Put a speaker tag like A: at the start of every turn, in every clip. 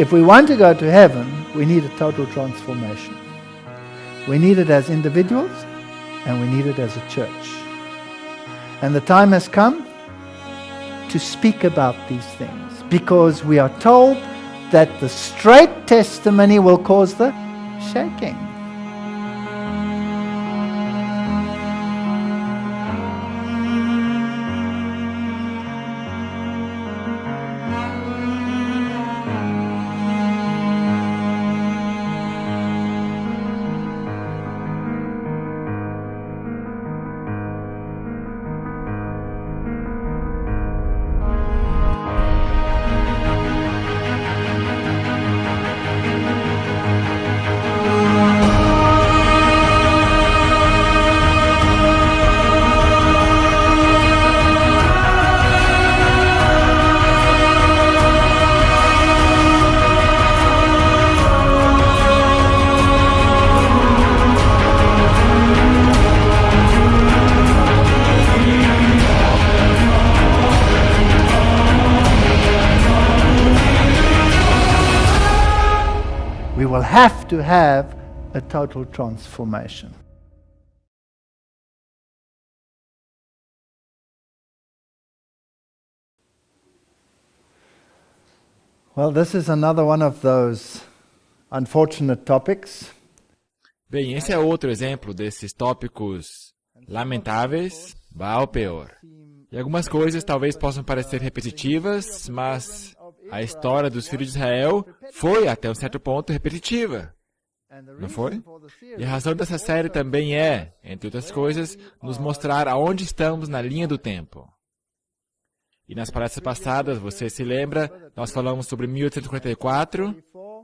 A: If we want to go to heaven, we need a total transformation. We need it as individuals and we need it as a church. And the time has come to speak about these things, because we are told that the straight testimony will cause the shaking. We will have to have a total transformation. Well, this is another one of those unfortunate topics.
B: Bem, esse é outro exemplo desses tópicos lamentáveis, Baal Peor. E algumas coisas talvez possam parecer repetitivas, mas a história dos filhos de Israel foi, até um certo ponto, repetitiva. Não foi? E a razão dessa série também é, entre outras coisas, nos mostrar aonde estamos na linha do tempo. E nas palestras passadas, você se lembra, nós falamos sobre 1844,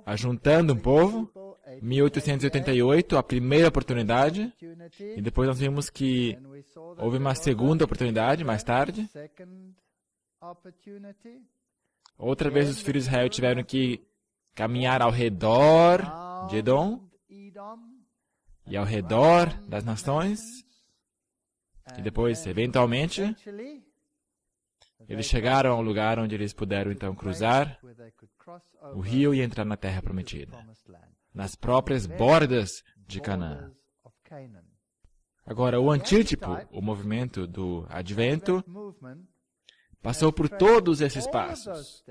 B: ajuntando um povo, 1888, a primeira oportunidade, e depois nós vimos que houve uma segunda oportunidade mais tarde. Outra vez os filhos de Israel tiveram que caminhar ao redor de Edom e ao redor das nações. E depois, eventualmente, eles chegaram ao lugar onde eles puderam então cruzar o rio e entrar na terra prometida, nas próprias bordas de Canaã. Agora, o antítipo, o movimento do Advento, passou por todos esses passos.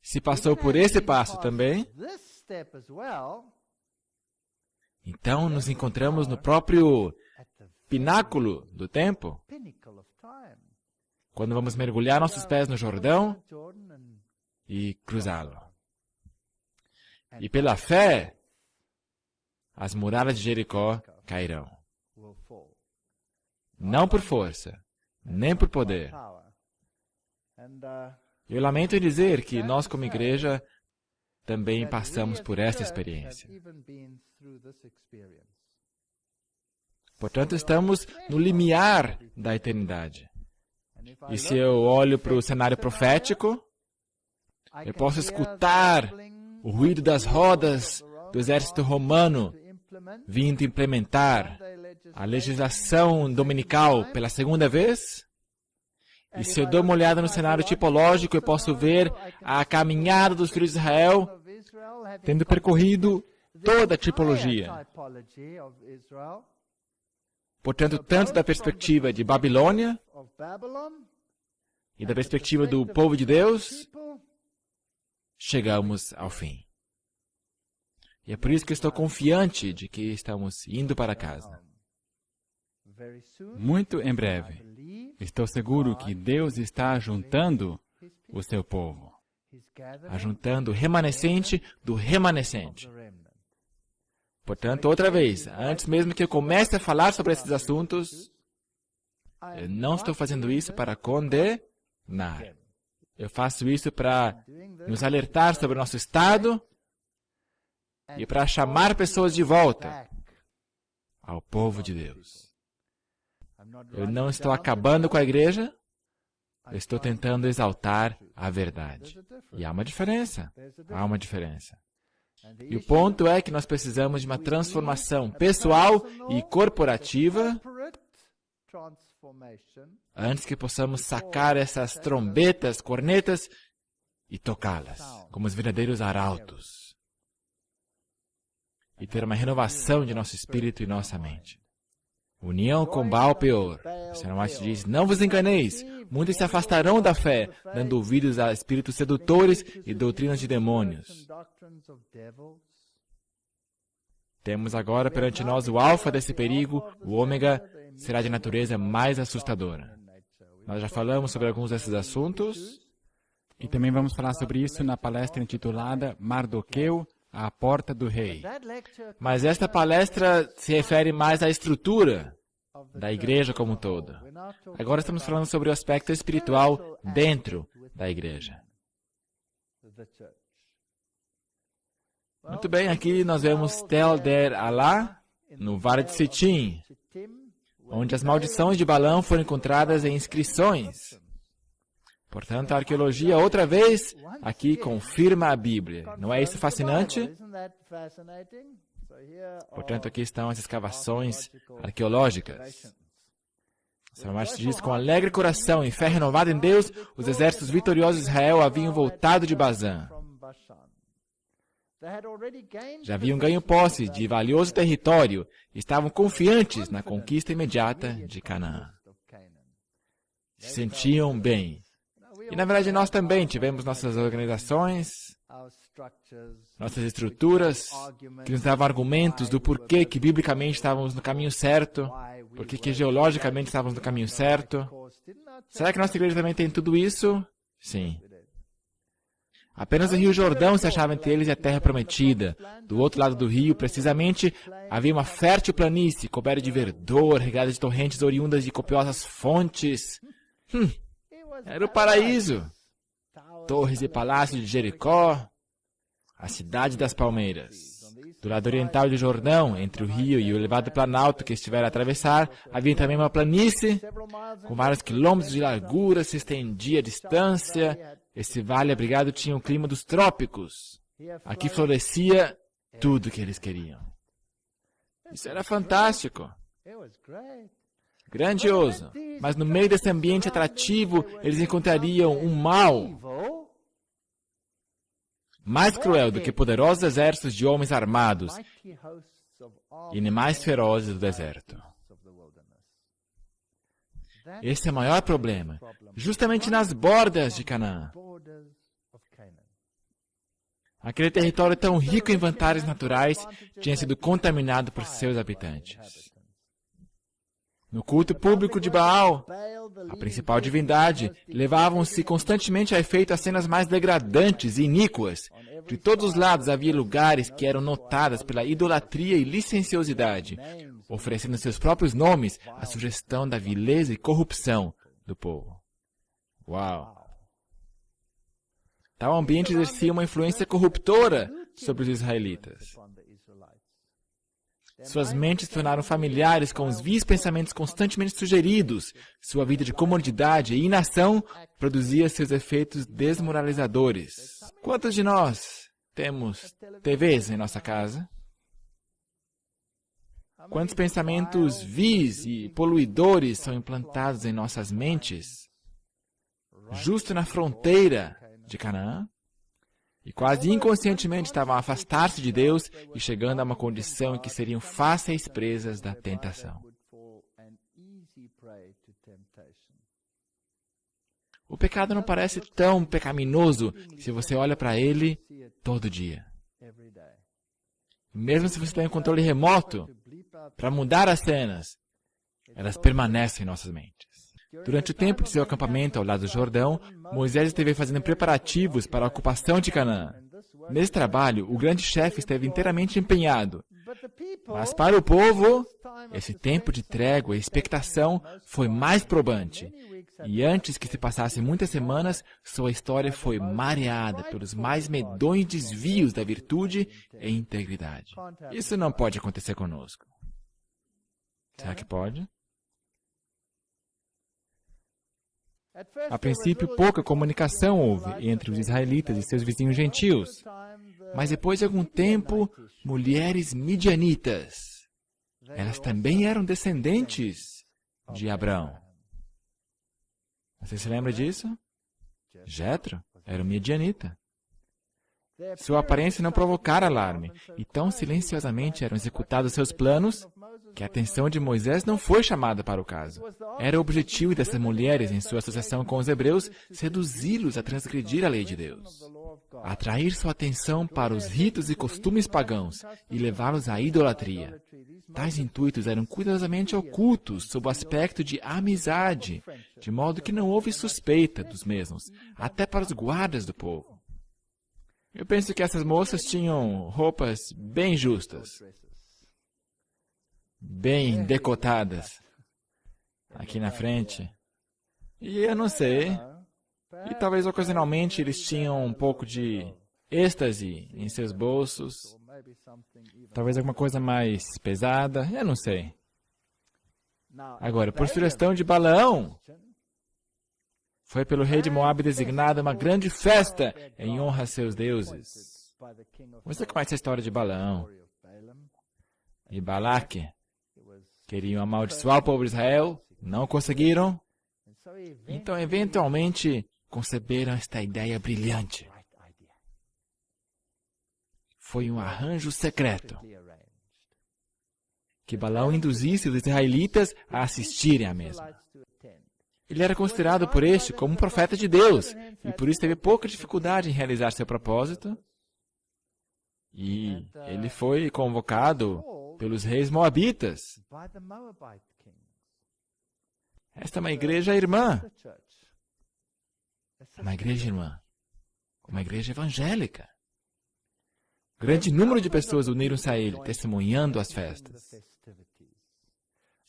B: Se passou por esse passo também, então nos encontramos no próprio pináculo do tempo, quando vamos mergulhar nossos pés no Jordão e cruzá-lo. E pela fé, as muralhas de Jericó cairão. Não por força, nem por poder. Eu lamento em dizer que nós, como igreja, também passamos por essa experiência. Portanto, estamos no limiar da eternidade. E se eu olho para o cenário profético, eu posso escutar o ruído das rodas do exército romano vindo implementar a legislação dominical pela segunda vez. E se eu dou uma olhada no cenário tipológico, eu posso ver a caminhada dos filhos de Israel tendo percorrido toda a tipologia. Portanto, tanto da perspectiva de Babilônia e da perspectiva do povo de Deus, chegamos ao fim. E é por isso que estou confiante de que estamos indo para casa.
C: Muito em breve, estou seguro que Deus está juntando o seu povo.
B: Ajuntando o remanescente do remanescente. Portanto, outra vez, antes mesmo que eu comece a falar sobre esses assuntos, eu não estou fazendo isso para condenar. Eu faço isso para nos alertar sobre o nosso estado e para chamar pessoas de volta ao povo de Deus. Eu não estou acabando com a igreja, eu estou tentando exaltar a verdade. E há uma diferença. Há uma diferença. E o ponto é que nós precisamos de uma transformação pessoal e corporativa antes que possamos sacar essas trombetas, cornetas e tocá-las como os verdadeiros arautos. E ter uma renovação de nosso espírito e nossa mente. União com Baal-peor. O Senhor Maestro diz, não vos enganeis. Muitos se afastarão da fé, dando ouvidos a espíritos sedutores e doutrinas de demônios. Temos agora perante nós o alfa desse perigo, o ômega será de natureza mais assustadora. Nós já falamos sobre alguns desses assuntos.
C: E também vamos falar sobre isso na palestra intitulada Mardoqueu, à porta do rei.
B: Mas esta palestra se refere mais à estrutura da igreja como um todo. Agora estamos falando sobre o aspecto espiritual dentro da igreja. Muito bem, aqui nós vemos Tel Der Alá, no Vale de Sitim, onde as maldições de Balaão foram encontradas em inscrições. Portanto, a arqueologia, outra vez, aqui confirma a Bíblia. Não é isso fascinante? Portanto, aqui estão as escavações arqueológicas. O Senhor Maestro diz, com alegre coração e fé renovada em Deus, os exércitos vitoriosos de Israel haviam voltado de Bazã. Já haviam ganho posse de valioso território e estavam confiantes na conquista imediata de Canaã. Se sentiam bem. E, na verdade, nós também tivemos nossas organizações, nossas estruturas, que nos davam argumentos do porquê que biblicamente estávamos no caminho certo, porquê que geologicamente estávamos no caminho certo. Será que nossa igreja também tem tudo isso? Sim. Apenas o Rio Jordão se achava entre eles e a terra prometida. Do outro lado do rio, precisamente, havia uma fértil planície, coberta de verdor, regada de torrentes oriundas de copiosas fontes. Era o paraíso. Torres e palácios de Jericó, a cidade das palmeiras. Do lado oriental do Jordão, entre o rio e o elevado planalto que estivera a atravessar, havia também uma planície, com vários quilômetros de largura, se estendia a distância. Esse vale abrigado tinha o clima dos trópicos. Aqui florescia tudo o que eles queriam. Isso era fantástico. Grandioso. Mas no meio desse ambiente atrativo, eles encontrariam um mal mais cruel do que poderosos exércitos de homens armados e animais ferozes do deserto. Esse é o maior problema, justamente nas bordas de Canaã. Aquele território tão rico em vantagens naturais tinha sido contaminado por seus habitantes. No culto público de Baal, a principal divindade, levavam-se constantemente a efeito as cenas mais degradantes e iníquas. De todos os lados havia lugares que eram notadas pela idolatria e licenciosidade, oferecendo seus próprios nomes a sugestão da vileza e corrupção do povo. Uau! Tal ambiente exercia uma influência corruptora sobre os israelitas. Suas mentes se tornaram familiares com os vis pensamentos constantemente sugeridos. Sua vida de comodidade e inação produzia seus efeitos desmoralizadores. Quantos de nós temos TVs em nossa casa? Quantos pensamentos vis e poluidores são implantados em nossas mentes? Justo na fronteira de Canaã? E quase inconscientemente estavam a afastar-se de Deus e chegando a uma condição em que seriam fáceis presas da tentação. O pecado não parece tão pecaminoso se você olha para ele todo dia. Mesmo se você tem um controle remoto para mudar as cenas, elas permanecem em nossas mentes. Durante o tempo de seu acampamento ao lado do Jordão, Moisés esteve fazendo preparativos para a ocupação de Canaã. Nesse trabalho, o grande chefe esteve inteiramente empenhado. Mas para o povo, esse tempo de trégua e expectação foi mais probante. E antes que se passassem muitas semanas, sua história foi mareada pelos mais medonhos desvios da virtude e integridade. Isso não pode acontecer conosco. Será que pode? A princípio, pouca comunicação houve entre os israelitas e seus vizinhos gentios. Mas depois de algum tempo, mulheres midianitas. Elas também eram descendentes de Abrão. Você se lembra disso? Jetro era um midianita. Sua aparência não provocara alarme, e tão silenciosamente eram executados seus planos, que a atenção de Moisés não foi chamada para o caso. Era o objetivo dessas mulheres, em sua associação com os hebreus, seduzi-los a transgredir a lei de Deus, atrair sua atenção para os ritos e costumes pagãos e levá-los à idolatria. Tais intuitos eram cuidadosamente ocultos sob o aspecto de amizade, de modo que não houve suspeita dos mesmos, até para os guardas do povo. Eu penso que essas moças tinham roupas bem justas, bem decotadas, aqui na frente. E eu não sei, e talvez ocasionalmente eles tinham um pouco de êxtase em seus bolsos, talvez alguma coisa mais pesada, eu não sei. Agora, por sugestão de Balaão, foi pelo rei de Moabe designada uma grande festa em honra a seus deuses. Você conhece a história de Balaão e Balaque? Queriam amaldiçoar o povo de Israel, não conseguiram. Então, eventualmente, conceberam esta ideia brilhante. Foi um arranjo secreto que Balaão induzisse os israelitas a assistirem à mesma. Ele era considerado por este como um profeta de Deus, e por isso teve pouca dificuldade em realizar seu propósito. E ele foi convocado pelos reis moabitas. Esta é uma igreja irmã. Uma igreja irmã. Uma igreja evangélica. Grande número de pessoas uniram-se a ele, testemunhando as festas.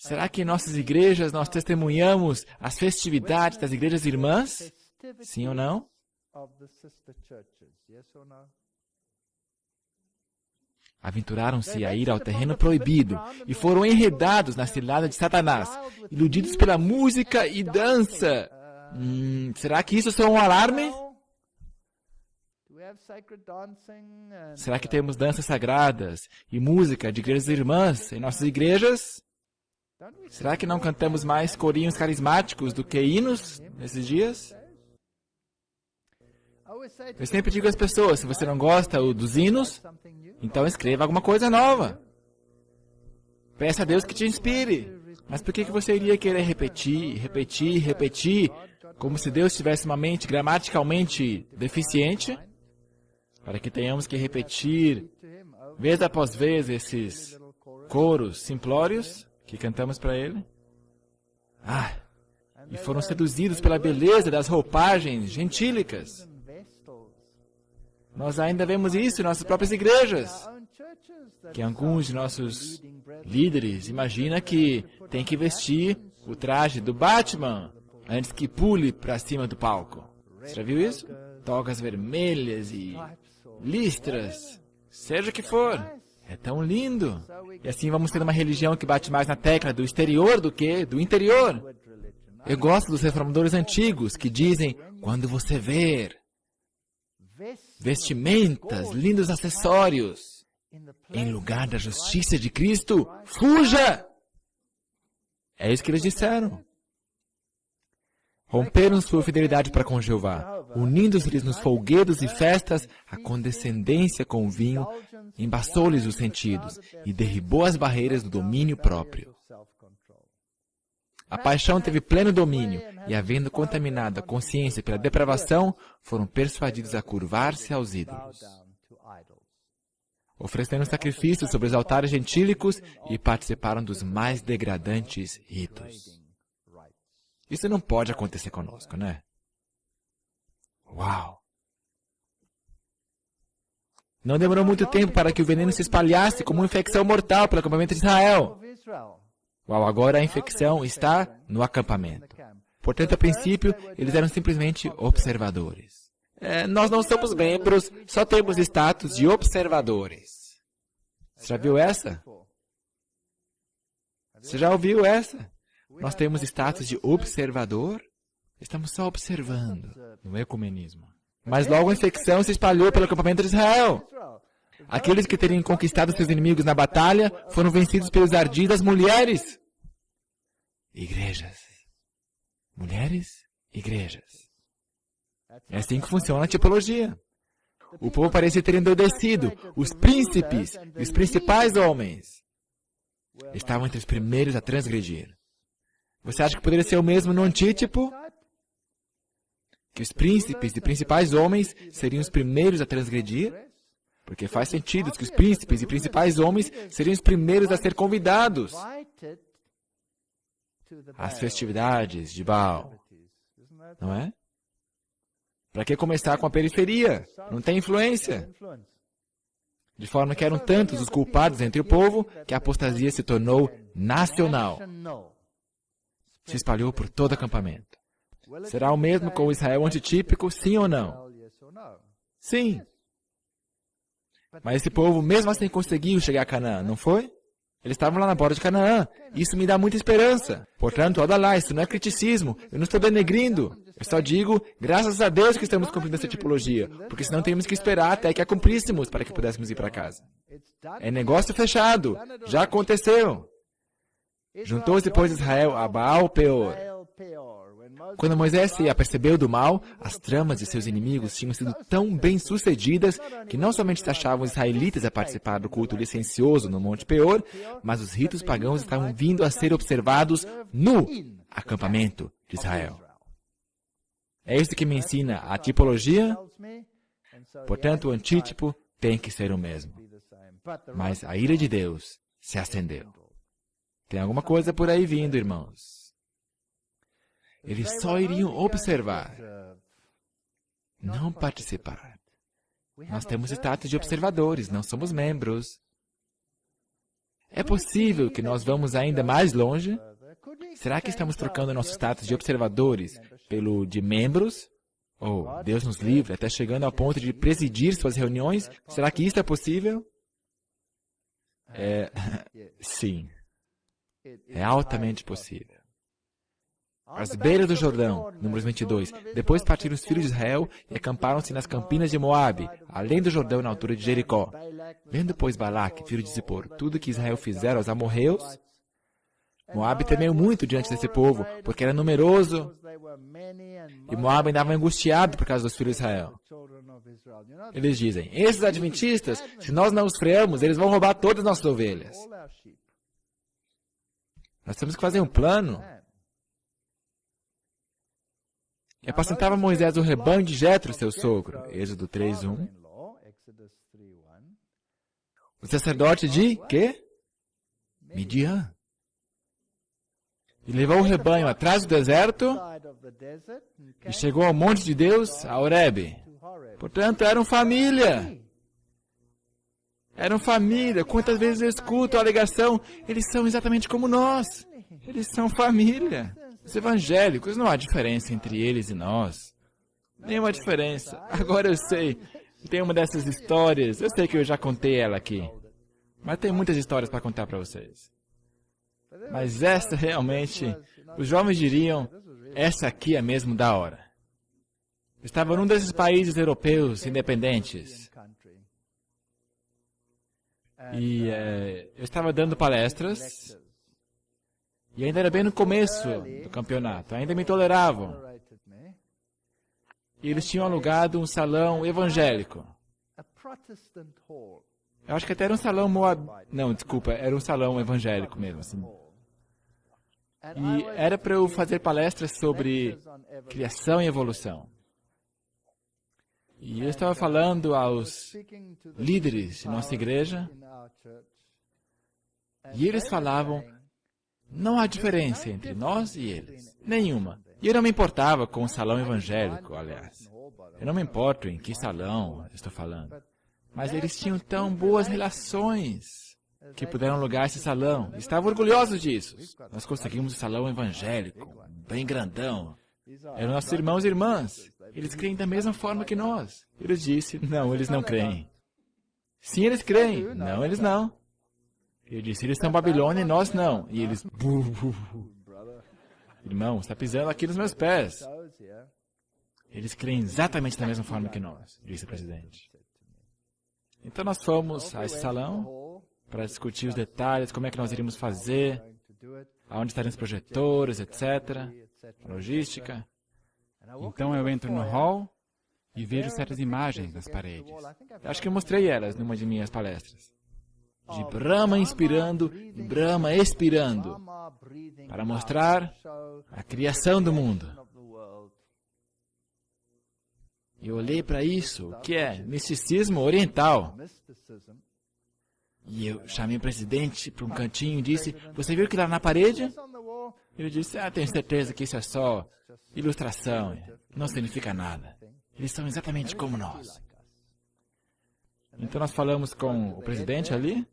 B: Será que em nossas igrejas nós testemunhamos as festividades das igrejas irmãs? Sim ou não? Aventuraram-se a ir ao terreno proibido e foram enredados na cilada de Satanás, iludidos pela música e dança. Será que isso é um alarme? Será que temos danças sagradas e música de igrejas irmãs em nossas igrejas? Será que não cantamos mais corinhos carismáticos do que hinos nesses dias? Eu sempre digo às pessoas, se você não gosta dos hinos, então escreva alguma coisa nova. Peça a Deus que te inspire. Mas por que você iria querer repetir, como se Deus tivesse uma mente gramaticalmente deficiente? Para que tenhamos que repetir, vez após vez, esses coros simplórios que cantamos para Ele? E foram seduzidos pela beleza das roupagens gentílicas. Nós ainda vemos isso em nossas próprias igrejas, que alguns de nossos líderes imaginam que tem que vestir o traje do Batman antes que pule para cima do palco. Você já viu isso? Togas vermelhas e listras, seja o que for. É tão lindo. E assim vamos ter uma religião que bate mais na tecla do exterior do que do interior. Eu gosto dos reformadores antigos que dizem, quando você ver vestimentas, lindos acessórios, em lugar da justiça de Cristo, fuja! É isso que eles disseram. Romperam sua fidelidade para com Jeová, unindo-se-lhes nos folguedos e festas, a condescendência com o vinho embaçou-lhes os sentidos e derribou as barreiras do domínio próprio. A paixão teve pleno domínio e, havendo contaminado a consciência pela depravação, foram persuadidos a curvar-se aos ídolos. Ofereceram sacrifícios sobre os altares gentílicos e participaram dos mais degradantes ritos. Isso não pode acontecer conosco, né? Uau! Não demorou muito tempo para que o veneno se espalhasse como uma infecção mortal pelo acampamento de Israel. Uau, agora a infecção está no acampamento. Portanto, a princípio, eles eram simplesmente observadores. Nós não somos membros, só temos status de observadores. Você já viu essa? Você já ouviu essa? Nós temos status de observador? Estamos só observando no ecumenismo. Mas logo a infecção se espalhou pelo acampamento de Israel. Aqueles que teriam conquistado seus inimigos na batalha foram vencidos pelos ardis das mulheres. Igrejas. Mulheres, igrejas. É assim que funciona a tipologia. O povo parecia ter endurecido. Os príncipes e os principais homens estavam entre os primeiros a transgredir. Você acha que poderia ser o mesmo no antítipo? Que os príncipes e principais homens seriam os primeiros a transgredir? Porque faz sentido que os príncipes e principais homens seriam os primeiros a ser convidados às festividades de Baal. Não é? Para que começar com a periferia? Não tem influência. De forma que eram tantos os culpados entre o povo que a apostasia se tornou nacional. Se espalhou por todo acampamento. Será o mesmo com o Israel antitípico, sim ou não? Sim. Mas esse povo mesmo assim conseguiu chegar a Canaã, não foi? Eles estavam lá na borda de Canaã. Isso me dá muita esperança. Portanto, olha lá, isso não é criticismo. Eu não estou denegrindo. Eu só digo, graças a Deus que estamos cumprindo essa tipologia. Porque senão teríamos que esperar até que a cumpríssemos para que pudéssemos ir para casa. É negócio fechado. Já aconteceu. Juntou-se, pois, Israel a Baal-Peor. Quando Moisés se apercebeu do mal, as tramas de seus inimigos tinham sido tão bem-sucedidas que não somente se achavam os israelitas a participar do culto licencioso no Monte Peor, mas os ritos pagãos estavam vindo a ser observados no acampamento de Israel. É isso que me ensina a tipologia. Portanto, o antítipo tem que ser o mesmo. Mas a ira de Deus se acendeu. Tem alguma coisa por aí vindo, irmãos. Eles só iriam observar, não participar. Nós temos status de observadores, não somos membros. É possível que nós vamos ainda mais longe? Será que estamos trocando nosso status de observadores pelo de membros? Ou, Deus nos livre, até chegando ao ponto de presidir suas reuniões? Será que isso é possível? Sim. É altamente possível. Às beiras do Jordão, Números 22, depois partiram os filhos de Israel e acamparam-se nas campinas de Moabe, além do Jordão, na altura de Jericó. Vendo, pois, Balaque, filho de Zippor, tudo que Israel fizera aos amorreus, Moabe temeu muito diante desse povo, porque era numeroso, e Moabe andava angustiado por causa dos filhos de Israel. Eles dizem, esses adventistas, se nós não os freamos, eles vão roubar todas as nossas ovelhas. Nós temos que fazer um plano. E apacentava Moisés o rebanho de Jetro, seu sogro. Êxodo 3:1. O sacerdote de quê? Midian. E levou o rebanho atrás do deserto e chegou ao monte de Deus, a Horebe. Portanto, eram família. Eram família. Quantas vezes eu escuto a alegação, eles são exatamente como nós. Eles são família. Os evangélicos, não há diferença entre eles e nós. Nenhuma diferença. Agora eu sei. Tem uma dessas histórias. Eu sei que eu já contei ela aqui. Mas tem muitas histórias para contar para vocês. Mas essa realmente, os jovens diriam, essa aqui é mesmo da hora. Eu estava num desses países europeus independentes. E eu estava dando palestras. E ainda era bem no começo do campeonato. Ainda me toleravam. E eles tinham alugado um salão evangélico. Eu acho que até era um salão Não, desculpa, era um salão evangélico mesmo. Assim. E era para eu fazer palestras sobre criação e evolução. E eu estava falando aos líderes de nossa igreja. E eles falavam, não há diferença entre nós e eles. Nenhuma. E eu não me importava com o salão evangélico, aliás. Eu não me importo em que salão estou falando. Mas eles tinham tão boas relações que puderam alugar esse salão. Estavam orgulhosos disso. Nós conseguimos um salão evangélico, bem grandão. Eram nossos irmãos e irmãs. Eles creem da mesma forma que nós. Eu disse, não, eles não creem. Sim, eles creem. Não, eles não. Eu disse, eles são Babilônia e nós não. E eles, irmão, está pisando aqui nos meus pés. Eles creem exatamente da mesma forma que nós, disse o presidente. Então nós fomos a esse salão para discutir os detalhes, como é que nós iríamos fazer, aonde estariam os projetores, etc., logística. Então eu entro no hall
C: e vejo certas imagens nas paredes.
B: Acho que eu mostrei elas numa de minhas palestras. De Brahma inspirando e Brahma expirando, para mostrar a criação do mundo. E eu olhei para isso, o que é misticismo oriental. E eu chamei o presidente para um cantinho e disse, você viu aquilo lá na parede? Ele disse, tenho certeza que isso é só ilustração, não significa nada. Eles são exatamente como nós. Então nós falamos com o presidente ali,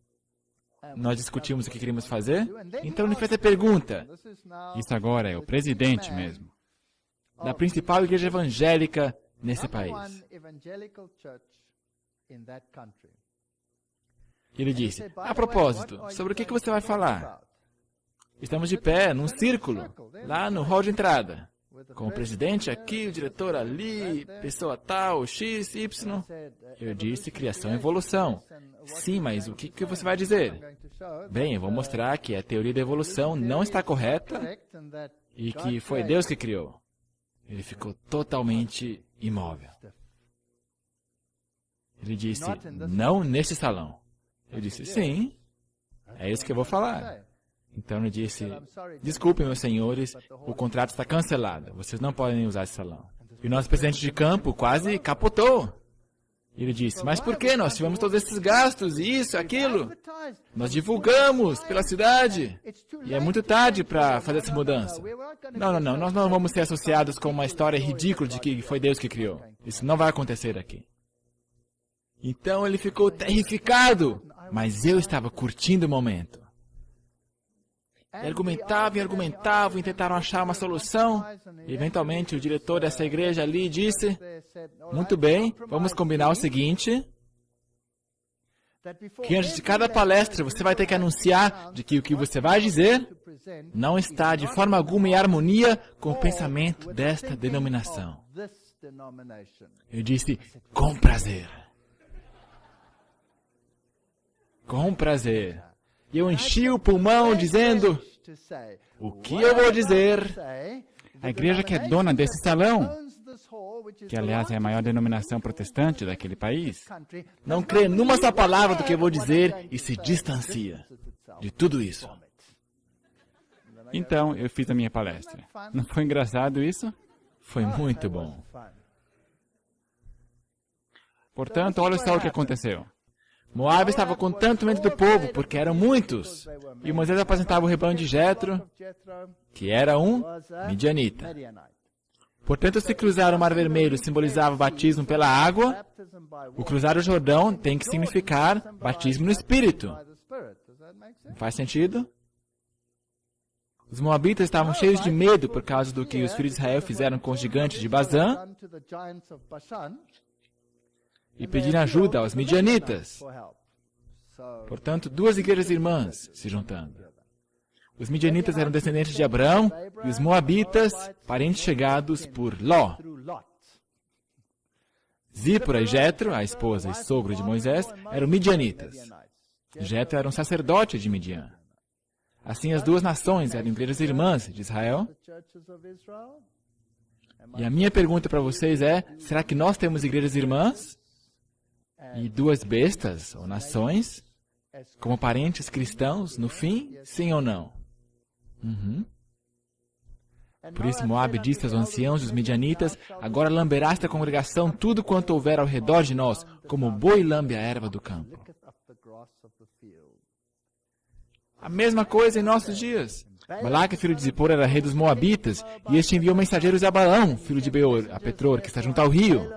B: nós discutimos o que queríamos fazer, então ele fez a pergunta,
C: Isso agora é o presidente mesmo.
B: da principal igreja evangélica nesse país. Ele disse, a propósito, sobre o que você vai falar? Estamos de pé, num círculo, lá no hall de entrada, com o presidente aqui, o diretor ali, pessoa tal, X, Y. Eu disse criação e evolução. Sim, mas o que você vai dizer? Bem, eu vou mostrar que a teoria da evolução não está correta e que foi Deus que criou. Ele ficou totalmente imóvel. Ele disse, não neste salão. Eu disse, sim, é isso que eu vou falar. Então ele disse, desculpem, meus senhores, o contrato está cancelado. Vocês não podem usar esse salão. E o nosso presidente de campo quase capotou. E ele disse, mas por que nós tivemos todos esses gastos, isso, aquilo? Nós divulgamos pela cidade. E é muito tarde para fazer essa mudança. Não, nós não vamos ser associados com uma história ridícula de que foi Deus que criou. Isso não vai acontecer aqui. Então ele ficou terrificado, mas eu estava curtindo o momento. E argumentavam e tentaram achar uma solução. E, eventualmente, o diretor dessa igreja ali disse, muito bem, vamos combinar o seguinte, que antes de cada palestra você vai ter que anunciar de que o que você vai dizer não está de forma alguma em harmonia com o pensamento desta denominação. Eu disse, com prazer. Com prazer. E eu enchi o pulmão dizendo, o que eu vou dizer?
C: A igreja que é dona desse salão, que aliás é a maior denominação protestante daquele país,
B: não crê numa só palavra do que eu vou dizer e se distancia de tudo isso.
C: Então eu fiz a minha palestra. Não foi engraçado isso?
B: Foi muito bom.
C: Portanto, olha só o que aconteceu.
B: Moabe estava com tanto medo do povo, porque eram muitos. E Moisés apresentava o rebanho de Jetro, que era um midianita. Portanto, se cruzar o Mar Vermelho simbolizava o batismo pela água, o cruzar o Jordão tem que significar batismo no Espírito. Faz sentido? Os moabitas estavam cheios de medo por causa do que os filhos de Israel fizeram com os gigantes de Bazã, e pediram ajuda aos midianitas. Portanto, duas igrejas irmãs se juntando. Os midianitas eram descendentes de Abraão e os moabitas, parentes chegados por Ló. Zípora e Jetro, a esposa e sogro de Moisés, eram midianitas. Jetro era um sacerdote de Midian. Assim, as duas nações eram igrejas irmãs de Israel. E a minha pergunta para vocês é, será que nós temos igrejas irmãs? E duas bestas, ou nações, como parentes cristãos, no fim, sim ou não? Por isso Moabe disse aos anciãos dos midianitas, agora lamberá esta congregação tudo quanto houver ao redor de nós, como o boi lambe a erva do campo. A mesma coisa em nossos dias. Balaque, filho de Zippor, era rei dos Moabitas, e este enviou mensageiros a Balaão, filho de Beor, a Petor, que está junto ao rio,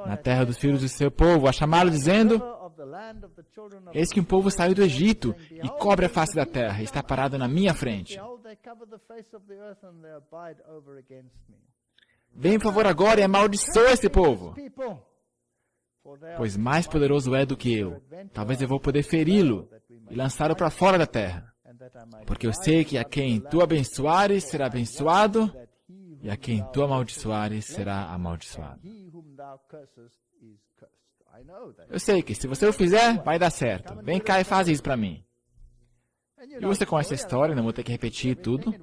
B: na terra dos filhos do seu povo, a chamá-lo, dizendo, eis que um povo saiu do Egito e cobre a face da terra, e está parado na minha frente. Vem, por favor, agora e amaldiçoa esse povo, pois mais poderoso é do que eu. Talvez eu vou poder feri-lo e lançá-lo para fora da terra. Porque eu sei que a quem tu abençoares será abençoado, e a quem tu amaldiçoares será amaldiçoado. Eu sei que se você o fizer, vai dar certo. Vem cá e faz isso para mim. E você conhece a história, não vou ter que repetir tudo.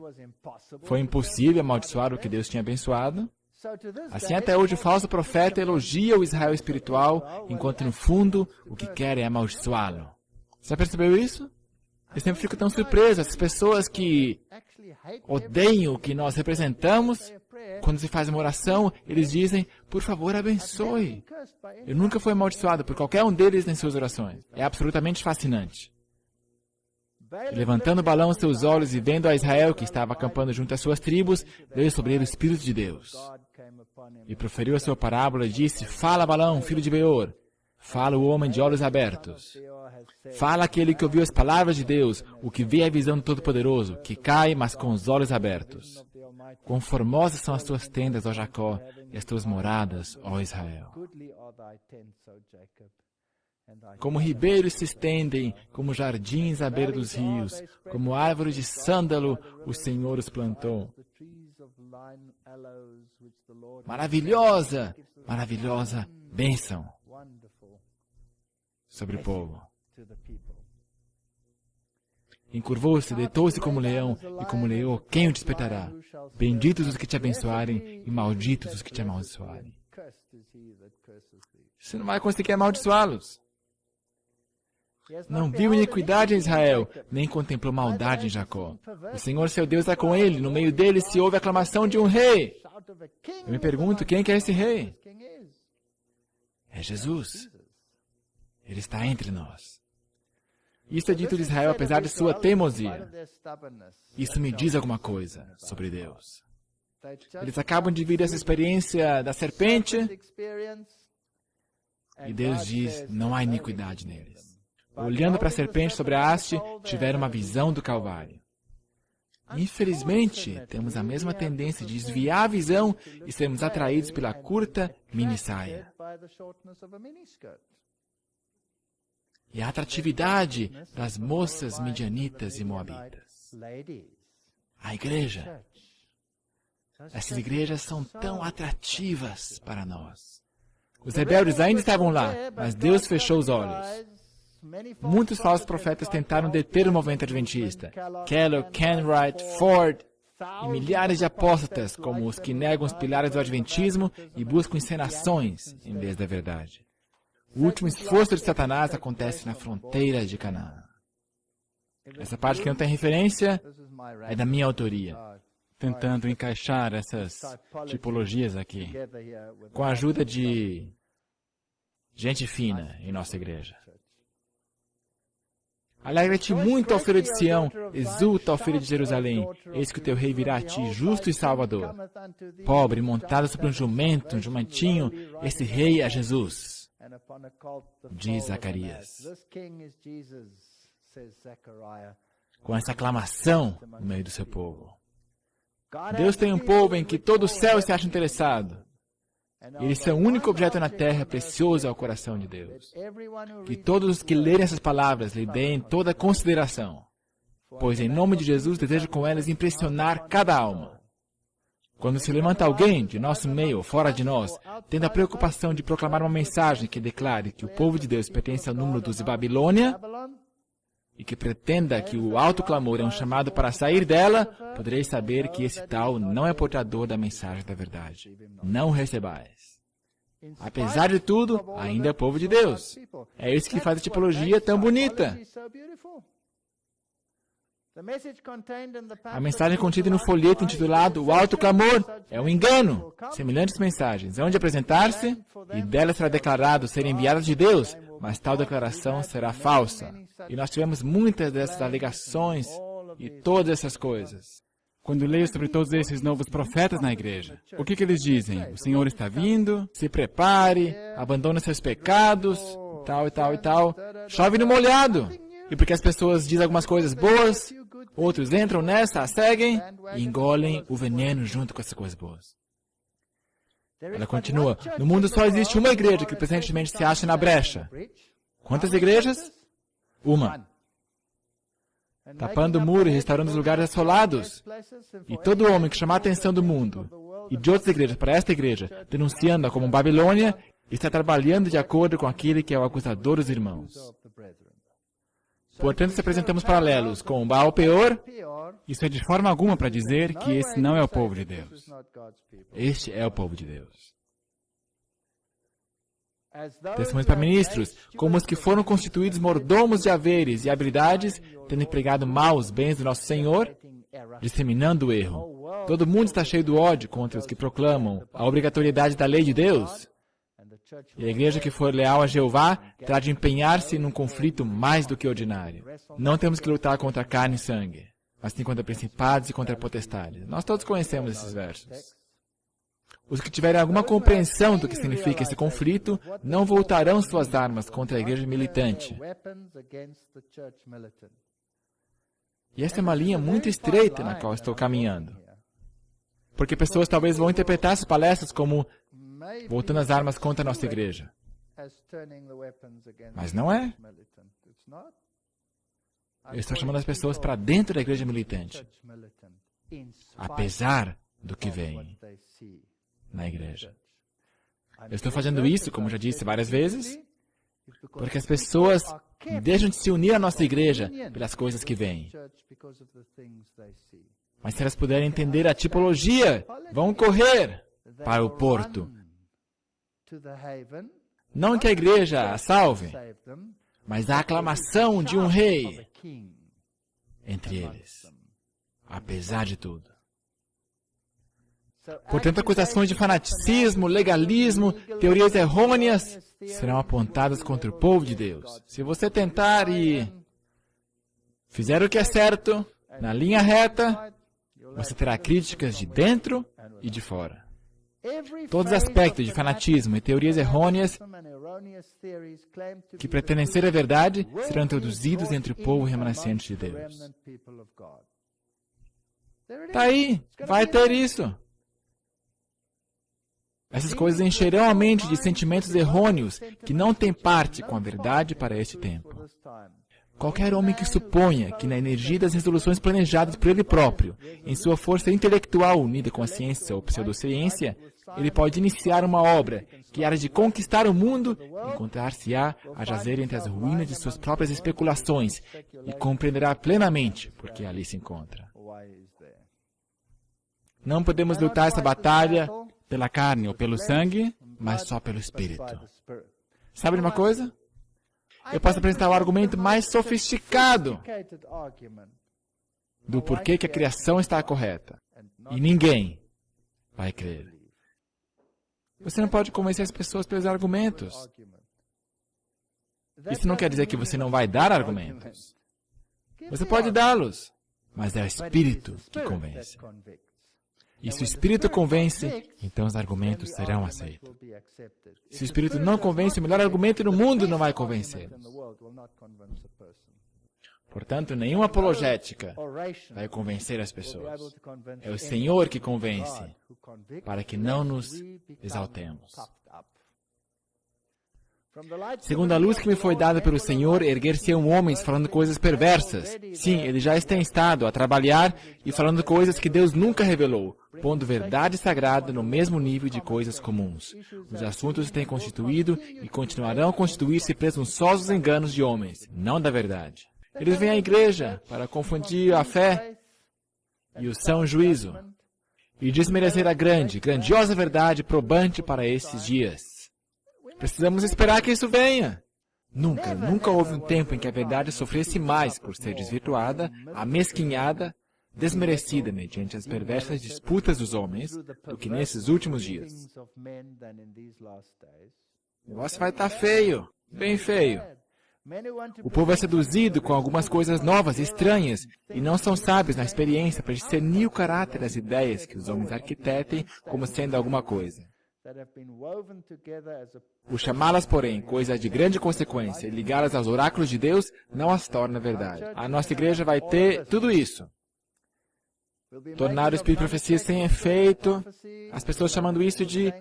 B: Foi impossível amaldiçoar o que Deus tinha abençoado. Assim até hoje o falso profeta elogia o Israel espiritual, enquanto no fundo o que quer é amaldiçoá-lo. Você já percebeu isso? Eu sempre fico tão surpreso. Essas pessoas que odeiam o que nós representamos, quando se faz uma oração, eles dizem, por favor, abençoe. Eu nunca fui amaldiçoado por qualquer um deles em suas orações. É absolutamente fascinante. E levantando o balão seus olhos e vendo a Israel que estava acampando junto às suas tribos, veio sobre ele o Espírito de Deus. E proferiu a sua parábola e disse, fala Balão, filho de Beor. Fala o homem de olhos abertos. Fala aquele que ouviu as palavras de Deus, o que vê a visão do Todo-Poderoso, que cai, mas com os olhos abertos. Quão formosas são as tuas tendas, ó Jacó, e as tuas moradas, ó Israel. Como ribeiros se estendem, como jardins à beira dos rios, como árvores de sândalo, o Senhor os plantou. Maravilhosa, maravilhosa bênção sobre o povo. Encurvou-se, deitou-se como leão, e como leão, quem o despertará? Benditos os que te abençoarem, e malditos os que te amaldiçoarem. Você não vai conseguir amaldiçoá-los. Não viu iniquidade em Israel, nem contemplou maldade em Jacó. O Senhor seu Deus é com ele, no meio dele se ouve a aclamação de um rei. Eu me pergunto, quem que é esse rei? É Jesus. Ele está entre nós. Isso é dito de Israel apesar de sua teimosia. Isso me diz alguma coisa sobre Deus. Eles acabam de vir essa experiência da serpente e Deus diz, não há iniquidade neles. Olhando para a serpente sobre a haste, tiveram uma visão do Calvário. Infelizmente, temos a mesma tendência de desviar a visão e sermos atraídos pela curta mini-saia. E a atratividade das moças midianitas e moabitas. A igreja. Essas igrejas são tão atrativas para nós. Os rebeldes ainda estavam lá, mas Deus fechou os olhos. Muitos falsos profetas tentaram deter o movimento adventista. Kellogg, Kenwright, Ford e milhares de apóstatas, como os que negam os pilares do adventismo e buscam encenações em vez da verdade. O último esforço de Satanás acontece na fronteira de Canaã. Essa parte que não tem referência é da minha autoria, tentando encaixar essas tipologias aqui, com a ajuda de gente fina em nossa igreja. Alegra-te muito, ó filho de Sião, exulta, ó filho de Jerusalém, eis que o teu rei virá a ti, justo e salvador. Pobre, montado sobre um jumento, um jumentinho, esse rei é Jesus, diz Zacarias. Com essa aclamação no meio do seu povo. Deus tem um povo em que todo o céu se acha interessado. Eles são o único objeto na terra precioso ao coração de Deus. Que todos os que lerem essas palavras lhe deem toda consideração, pois em nome de Jesus desejo com elas impressionar cada alma. Quando se levanta alguém de nosso meio ou fora de nós, tendo a preocupação de proclamar uma mensagem que declare que o povo de Deus pertence ao número dos de Babilônia, e que pretenda que o alto clamor é um chamado para sair dela, podereis saber que esse tal não é portador da mensagem da verdade. Não o recebais. Apesar de tudo, ainda é povo de Deus. É isso que faz a tipologia tão bonita. A mensagem contida no folheto intitulado O Alto Clamor é um engano. Semelhantes mensagens hão de apresentar-se e delas será declarado serem enviadas de Deus, mas tal declaração será falsa. E nós tivemos muitas dessas alegações e todas essas coisas. Quando leio sobre todos esses novos profetas na igreja, o que eles dizem? O Senhor está vindo, se prepare, abandone seus pecados, tal e tal e tal. Chove no molhado. E porque as pessoas dizem algumas coisas boas, outros entram nessa, a seguem e engolem o veneno junto com essas coisas boas. Ela continua, no mundo só existe uma igreja que presentemente se acha na brecha. Quantas igrejas? Uma. Tapando o muro e restaurando os lugares assolados. E todo homem que chamar a atenção do mundo e de outras igrejas para esta igreja, denunciando-a como Babilônia, está trabalhando de acordo com aquele que é o acusador dos irmãos. Portanto, se apresentamos paralelos com Baal Peor,
C: Isso é de forma alguma para dizer que esse não é o povo de Deus.
B: este é o povo de Deus. Testemunhos para ministros, como os que foram constituídos mordomos de haveres e habilidades, tendo empregado mal os bens do nosso Senhor, disseminando o erro. Todo mundo está cheio do ódio contra os que proclamam a obrigatoriedade da lei de Deus. E a igreja que for leal a Jeová terá de empenhar-se num conflito mais do que ordinário. Não temos que lutar contra carne e sangue, mas sim contra principados e contra potestades. Nós todos conhecemos esses versos. Os que tiverem alguma compreensão do que significa esse conflito não voltarão suas armas contra a igreja militante. E essa é uma linha muito estreita na qual estou caminhando. Porque pessoas talvez vão interpretar essas palestras como voltando as armas contra a nossa igreja. Mas não é. Eu estou chamando as pessoas para dentro da igreja militante, apesar do que vem na igreja. Eu estou fazendo isso, como já disse várias vezes, porque as pessoas deixam de se unir à nossa igreja pelas coisas que vêm. Mas se elas puderem entender a tipologia, vão correr para o porto. Não que a igreja a salve, mas a aclamação de um rei entre eles, apesar de tudo. Portanto, acusações de fanaticismo, legalismo, teorias errôneas serão apontadas contra o povo de Deus. Se você tentar e fizer o que é certo, na linha reta, você terá críticas de dentro e de fora. Todos os aspectos de fanatismo e teorias errôneas que pretendem ser a verdade serão introduzidos entre o povo remanescente de Deus. Está aí, vai ter isso. Essas coisas encherão a mente de sentimentos errôneos que não têm parte com a verdade para este tempo. Qualquer homem que suponha que na energia das resoluções planejadas por ele próprio, em sua força intelectual unida com a ciência ou pseudociência, ele pode iniciar uma obra que era de conquistar o mundo, encontrar-se-á a jazer entre as ruínas de suas próprias especulações e compreenderá plenamente por que ali se encontra. Não podemos lutar essa batalha pela carne ou pelo sangue, mas só pelo Espírito. Sabe de uma coisa? Eu posso apresentar o argumento mais sofisticado do porquê que a criação está correta. E ninguém vai crer. Você não pode convencer as pessoas pelos argumentos. Isso não quer dizer que você não vai dar argumentos. Você pode dá-los, mas é o Espírito que convence. E se o Espírito convence, então os argumentos serão aceitos. Se o Espírito não convence, o melhor argumento no mundo não vai convencer. Portanto, nenhuma apologética vai convencer as pessoas. É o Senhor que convence, para que não nos exaltemos. Segundo a luz que me foi dada pelo Senhor, erguer-se-ão homens falando coisas perversas. Sim, eles já têm estado a trabalhar e falando coisas que Deus nunca revelou, pondo verdade sagrada no mesmo nível de coisas comuns. Os assuntos têm constituído e continuarão a constituir-se presunçosos enganos de homens, não da verdade. Eles vêm à igreja para confundir a fé e o são juízo e desmerecer a grandiosa verdade probante para esses dias. Precisamos esperar que isso venha. Nunca houve um tempo em que a verdade sofresse mais por ser desvirtuada, amesquinhada, desmerecida mediante as perversas disputas dos homens do que nesses últimos dias. O negócio vai estar feio, bem feio. O povo é seduzido com algumas coisas novas e estranhas e não são sábios na experiência para discernir o caráter das ideias que os homens arquitetem como sendo alguma coisa. O chamá-las, porém, coisa de grande consequência e ligá-las aos oráculos de Deus não as torna verdade. A nossa igreja vai ter tudo isso. Tornar o espírito de profecia sem efeito, as pessoas chamando isso de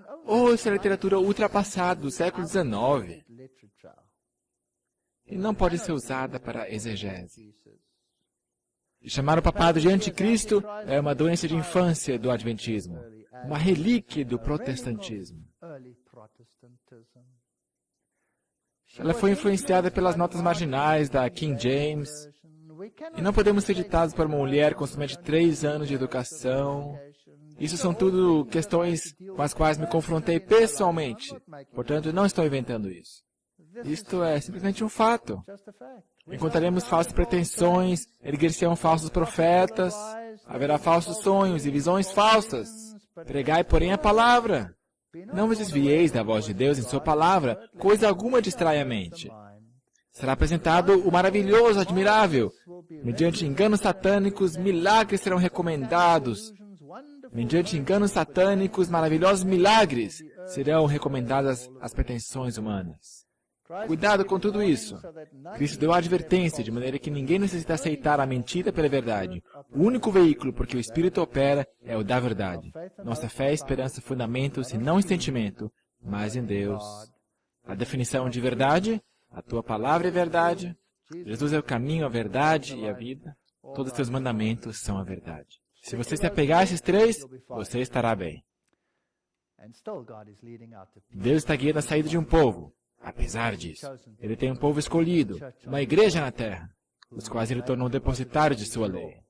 B: essa literatura ultrapassada do século XIX. E não pode ser usada para exegese. Chamar o papado de anticristo é uma doença de infância do adventismo, uma relíquia do protestantismo. Ela foi influenciada pelas notas marginais da King James. E não podemos ser ditados por uma mulher com somente 3 anos de educação. Isso são tudo questões com as quais me confrontei pessoalmente. Portanto, não estou inventando isso. Isto é simplesmente um fato. Encontraremos falsas pretensões, erguer-se-ão falsos profetas, haverá falsos sonhos e visões falsas. Pregai, porém, a palavra. Não vos desvieis da voz de Deus em sua palavra, coisa alguma distrai a mente. Será apresentado o maravilhoso, admirável. Mediante enganos satânicos, milagres serão recomendados. Mediante enganos satânicos, maravilhosos milagres serão recomendadas as pretensões humanas. Cuidado com tudo isso. Cristo deu a advertência, de maneira que ninguém necessita aceitar a mentira pela verdade. O único veículo por que o Espírito opera é o da verdade. Nossa fé e esperança fundamentam-se não em sentimento, mas em Deus. A definição de verdade: a tua palavra é verdade. Jesus é o caminho, a verdade e a vida. Todos os teus mandamentos são a verdade. Se você se apegar a esses 3, você estará bem. Deus está guiando a saída de um povo. Apesar disso, Ele tem um povo escolhido, uma igreja na terra, os quais Ele tornou depositários de sua lei.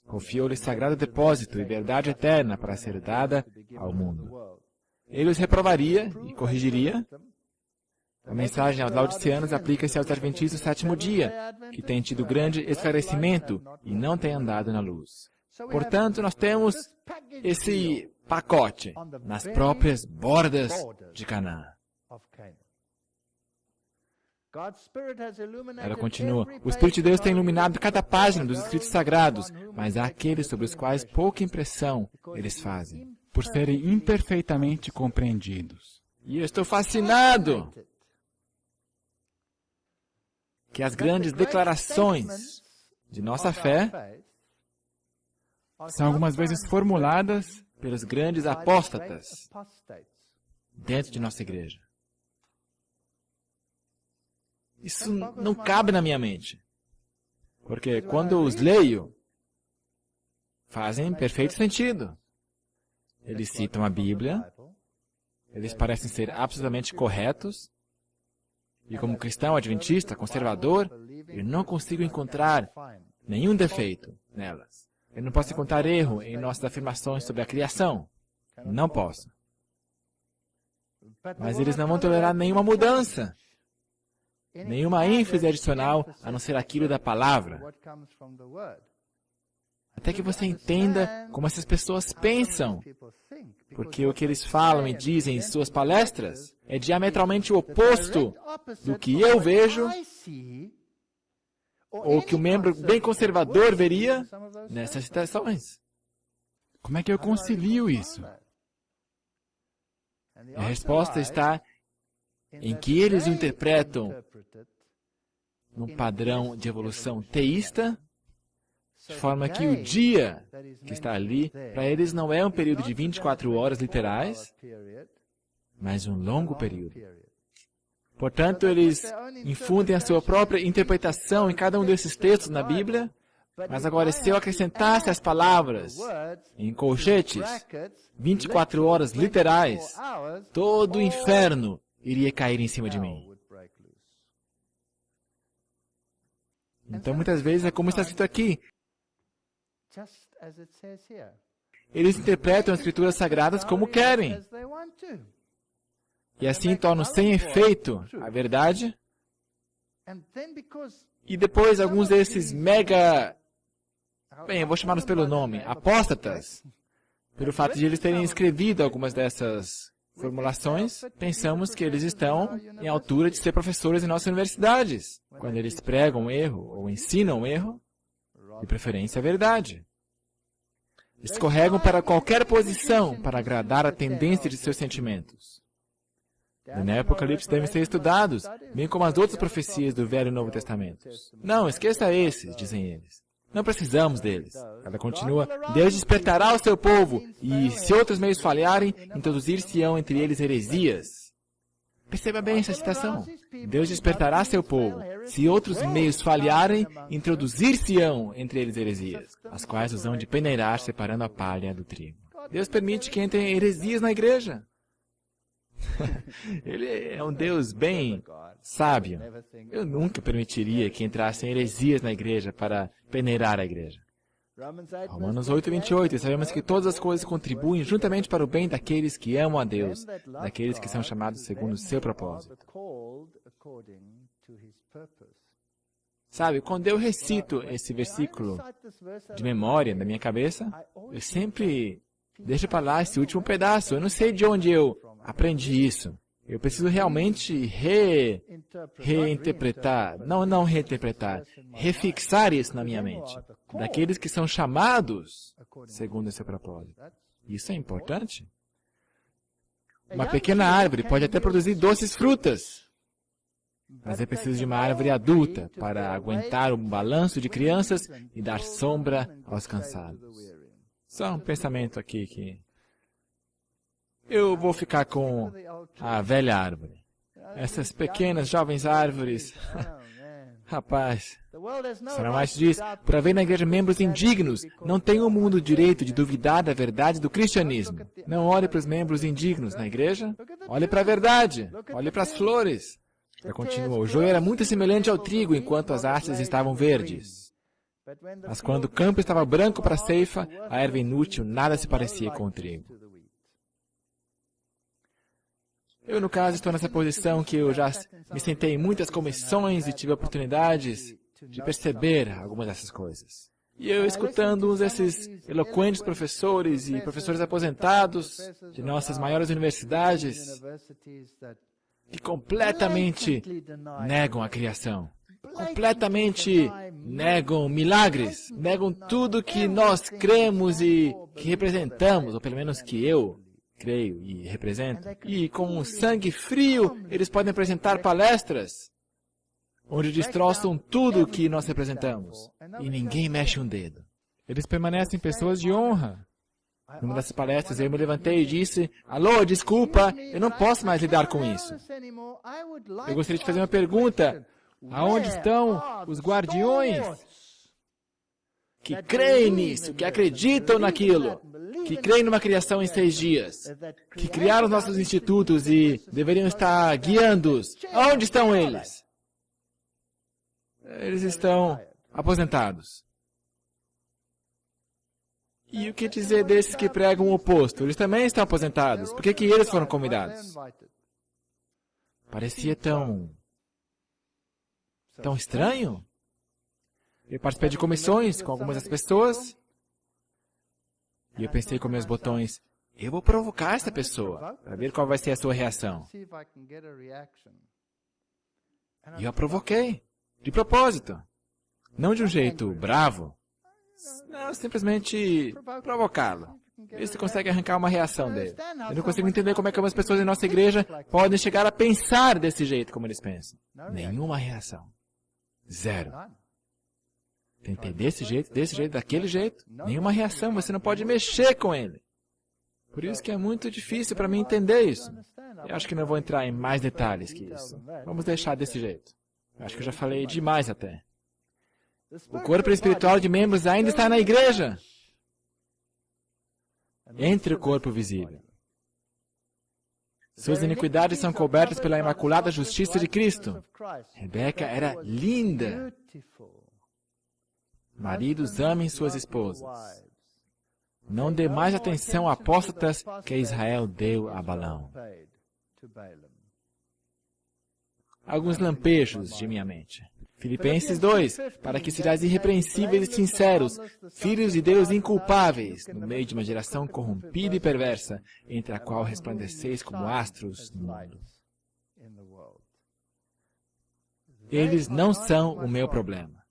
B: Confiou-lhe sagrado depósito e verdade eterna para ser dada ao mundo. Ele os reprovaria e corrigiria. A mensagem aos laodiceanos aplica-se aos adventistas do 7º dia, que têm tido grande esclarecimento e não têm andado na luz. Portanto, nós temos esse pacote nas próprias bordas de Canaã. Ela continua: o Espírito de Deus tem iluminado cada página dos escritos sagrados, mas há aqueles sobre os quais pouca impressão eles fazem,
C: por serem imperfeitamente compreendidos.
B: E eu estou fascinado que as grandes declarações de nossa fé
C: São algumas vezes formuladas
B: pelos grandes apóstatas dentro de nossa igreja. Isso não cabe na minha mente. Porque quando os leio, fazem perfeito sentido. Eles citam a Bíblia, eles parecem ser absolutamente corretos, e como cristão adventista, conservador, eu não consigo encontrar nenhum defeito nelas. Eu não posso encontrar erro em nossas afirmações sobre a criação. Não posso. Mas eles não vão tolerar nenhuma mudança, nenhuma ênfase adicional, a não ser aquilo da palavra. Até que você entenda como essas pessoas pensam. Porque o que eles falam e dizem em suas palestras é diametralmente o oposto do que eu vejo, ou que o membro bem conservador veria nessas citações.
C: Como é que eu concilio isso?
B: A resposta está em que eles interpretam num padrão de evolução teísta, de forma que o dia que está ali, para eles não é um período de 24 horas literais, mas um longo período. Portanto, eles infundem a sua própria interpretação em cada um desses textos na Bíblia, mas agora, se eu acrescentasse as palavras em colchetes, 24 horas literais, todo o inferno iria cair em cima de mim. Então, muitas vezes, é como está escrito aqui. Eles interpretam as escrituras sagradas como querem. E assim tornam sem efeito a verdade. E depois, alguns desses mega... Bem, eu vou chamá-los pelo nome, apóstatas, pelo fato de eles terem escrevido algumas dessas formulações, pensamos que eles estão em altura de ser professores em nossas universidades, quando eles pregam um erro ou ensinam um erro, de preferência a verdade. Escorregam para qualquer posição para agradar a tendência de seus sentimentos. Daniel e Apocalipse devem ser estudados, bem como as outras profecias do Velho e Novo Testamento. Não, esqueça esses, dizem eles. Não precisamos deles. Ela continua: Deus despertará o seu povo, e se outros meios falharem, introduzir-se-ão entre eles heresias. Perceba bem essa citação. Deus despertará seu povo, se outros meios falharem, introduzir-se-ão entre eles heresias, as quais os hão de peneirar, separando a palha do trigo. Deus permite que entrem heresias na igreja. Ele é um Deus bem sábio. Eu nunca permitiria que entrassem heresias na igreja para peneirar a igreja. Romanos 8:28, sabemos que todas as coisas contribuem juntamente para o bem daqueles que amam a Deus, daqueles que são chamados segundo o seu propósito. Sabe, quando eu recito esse versículo de memória na minha cabeça, eu sempre deixo para lá esse último pedaço. Eu não sei de onde eu aprendi isso. Eu preciso realmente reinterpretar, não reinterpretar, refixar isso na minha mente. Daqueles que são chamados segundo o seu propósito. Isso é importante. Uma pequena árvore pode até produzir doces frutas, mas é preciso de uma árvore adulta para aguentar um balanço de crianças e dar sombra aos cansados. Só um pensamento aqui que eu vou ficar com a velha árvore. Essas pequenas, jovens árvores. Rapaz, Saramate diz, por haver na igreja membros indignos, não tem o mundo o direito de duvidar da verdade do cristianismo. Não olhe para os membros indignos na igreja. Olhe para a verdade. Olhe para as flores. Ela continua, o joio era muito semelhante ao trigo enquanto as hastes estavam verdes. Mas quando o campo estava branco para a ceifa, a erva inútil nada se parecia com o trigo. Eu, no caso, estou nessa posição que eu já me sentei em muitas comissões e tive oportunidades de perceber algumas dessas coisas. E eu, escutando uns desses eloquentes professores e professores aposentados de nossas maiores universidades, que completamente negam a criação, completamente negam milagres, negam tudo que nós cremos e que representamos, ou pelo menos que eu creio e represento. E com um sangue frio, eles podem apresentar palestras onde destroçam tudo o que nós representamos. E ninguém mexe um dedo.
C: Eles permanecem pessoas de honra.
B: Numa dessas palestras, eu me levantei e disse, alô, desculpa, eu não posso mais lidar com isso. Eu gostaria de fazer uma pergunta.
C: Aonde estão os guardiões?
B: Que creem nisso, que acreditam naquilo, que creem numa criação em 6 dias, que criaram os nossos institutos e deveriam estar guiando-os. Onde estão eles? Eles estão aposentados. E o que dizer desses que pregam o oposto? Eles também estão aposentados. Por que eles foram convidados? Parecia tão estranho. Eu participei de comissões com algumas das pessoas. E eu pensei com meus botões, eu vou provocar essa pessoa, para ver qual vai ser a sua reação. E eu a provoquei, de propósito. Não de um jeito bravo. Não, simplesmente provocá-lo. Ver se consegue arrancar uma reação dele. Eu não consigo entender como é que algumas pessoas em nossa igreja podem chegar a pensar desse jeito como eles pensam. Nenhuma reação. Zero. Tentei desse jeito, daquele jeito. Nenhuma reação, você não pode mexer com ele. Por isso que é muito difícil para mim entender isso. Eu acho que não vou entrar em mais detalhes que isso. Vamos deixar desse jeito. Eu acho que eu já falei demais até. O corpo espiritual de membros ainda está na igreja. Entre o corpo visível. Suas iniquidades são cobertas pela imaculada justiça de Cristo. Rebeca era linda. Maridos, amem suas esposas. Não dê mais atenção a apóstatas que Israel deu a Balaão. Alguns lampejos de minha mente. Filipenses 2, para que sejais irrepreensíveis e sinceros, filhos de Deus inculpáveis, no meio de uma geração corrompida e perversa, entre a qual resplandeceis como astros no mundo. Eles não são o meu problema.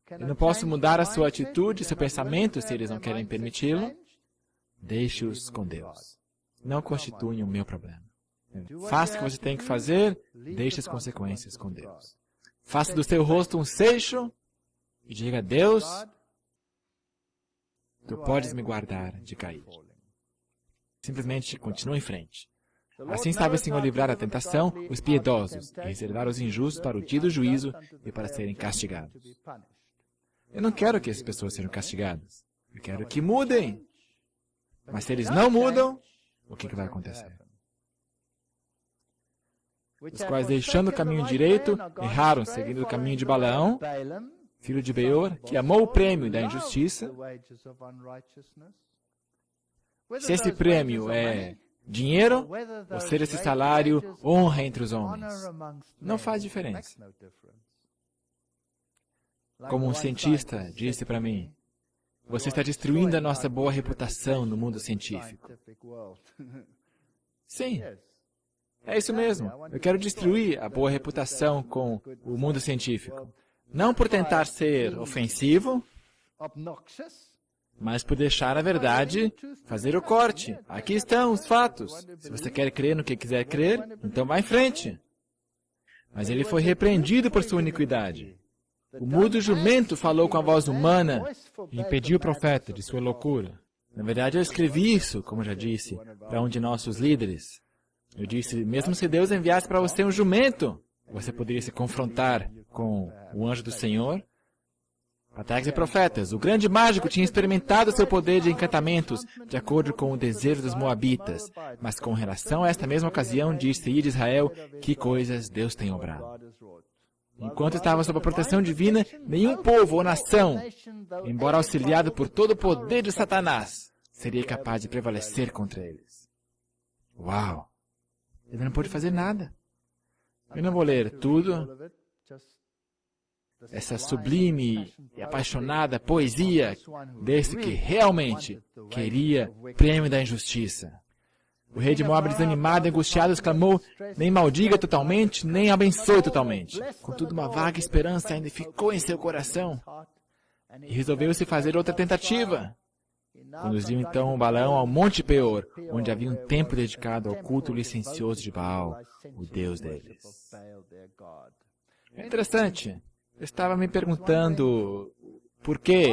B: Eu não posso mudar a sua atitude, seu pensamento, se eles não querem permiti-lo. Deixe-os com Deus. Não constituem o meu problema. Faça o que você tem que fazer, deixe as consequências com Deus. Faça do seu rosto um seixo e diga a Deus, tu podes me guardar de cair. Simplesmente continue em frente. Assim sabe o Senhor livrar da tentação os piedosos e reservar os injustos para o dia do juízo e para serem castigados. Eu não quero que essas pessoas sejam castigadas. Eu quero que mudem. Mas se eles não mudam, o que vai acontecer? os quais, deixando o caminho direito, erraram, seguindo o caminho de Balaão, filho de Beor, que amou o prêmio da injustiça. Se esse prêmio é dinheiro, ou ser esse salário, honra entre os homens, não faz diferença. Como um cientista disse para mim, você está destruindo a nossa boa reputação no mundo científico. Sim, é isso mesmo. Eu quero destruir a boa reputação com o mundo científico. Não por tentar ser ofensivo, mas por deixar a verdade fazer o corte. Aqui estão os fatos. Se você quer crer no que quiser crer, então vá em frente. Mas ele foi repreendido por sua iniquidade. O mudo jumento falou com a voz humana
C: E impediu o profeta de sua loucura.
B: Na verdade, eu escrevi isso, como já disse, para um de nossos líderes. Eu disse, mesmo se Deus enviasse para você um jumento, você poderia se confrontar com o anjo do Senhor. Patriarcas e profetas, o grande mágico tinha experimentado seu poder de encantamentos, de acordo com o desejo dos moabitas. Mas com relação a esta mesma ocasião, disse de Israel, que coisas Deus tem obrado. Enquanto estava sob a proteção divina, nenhum povo ou nação, embora auxiliado por todo o poder de Satanás, seria capaz de prevalecer contra eles. Uau! Ele não pôde fazer nada. Eu não vou ler tudo. Essa sublime e apaixonada poesia desse que realmente queria o prêmio da injustiça. O rei de Moab, desanimado e angustiado, exclamou, nem maldiga totalmente, nem abençoe totalmente. Contudo, uma vaga esperança ainda ficou em seu coração. E resolveu-se fazer outra tentativa. Conduziu então Balaão ao Monte Peor, onde havia um templo dedicado ao culto licencioso de Baal, o Deus deles. É interessante. Eu estava me perguntando por que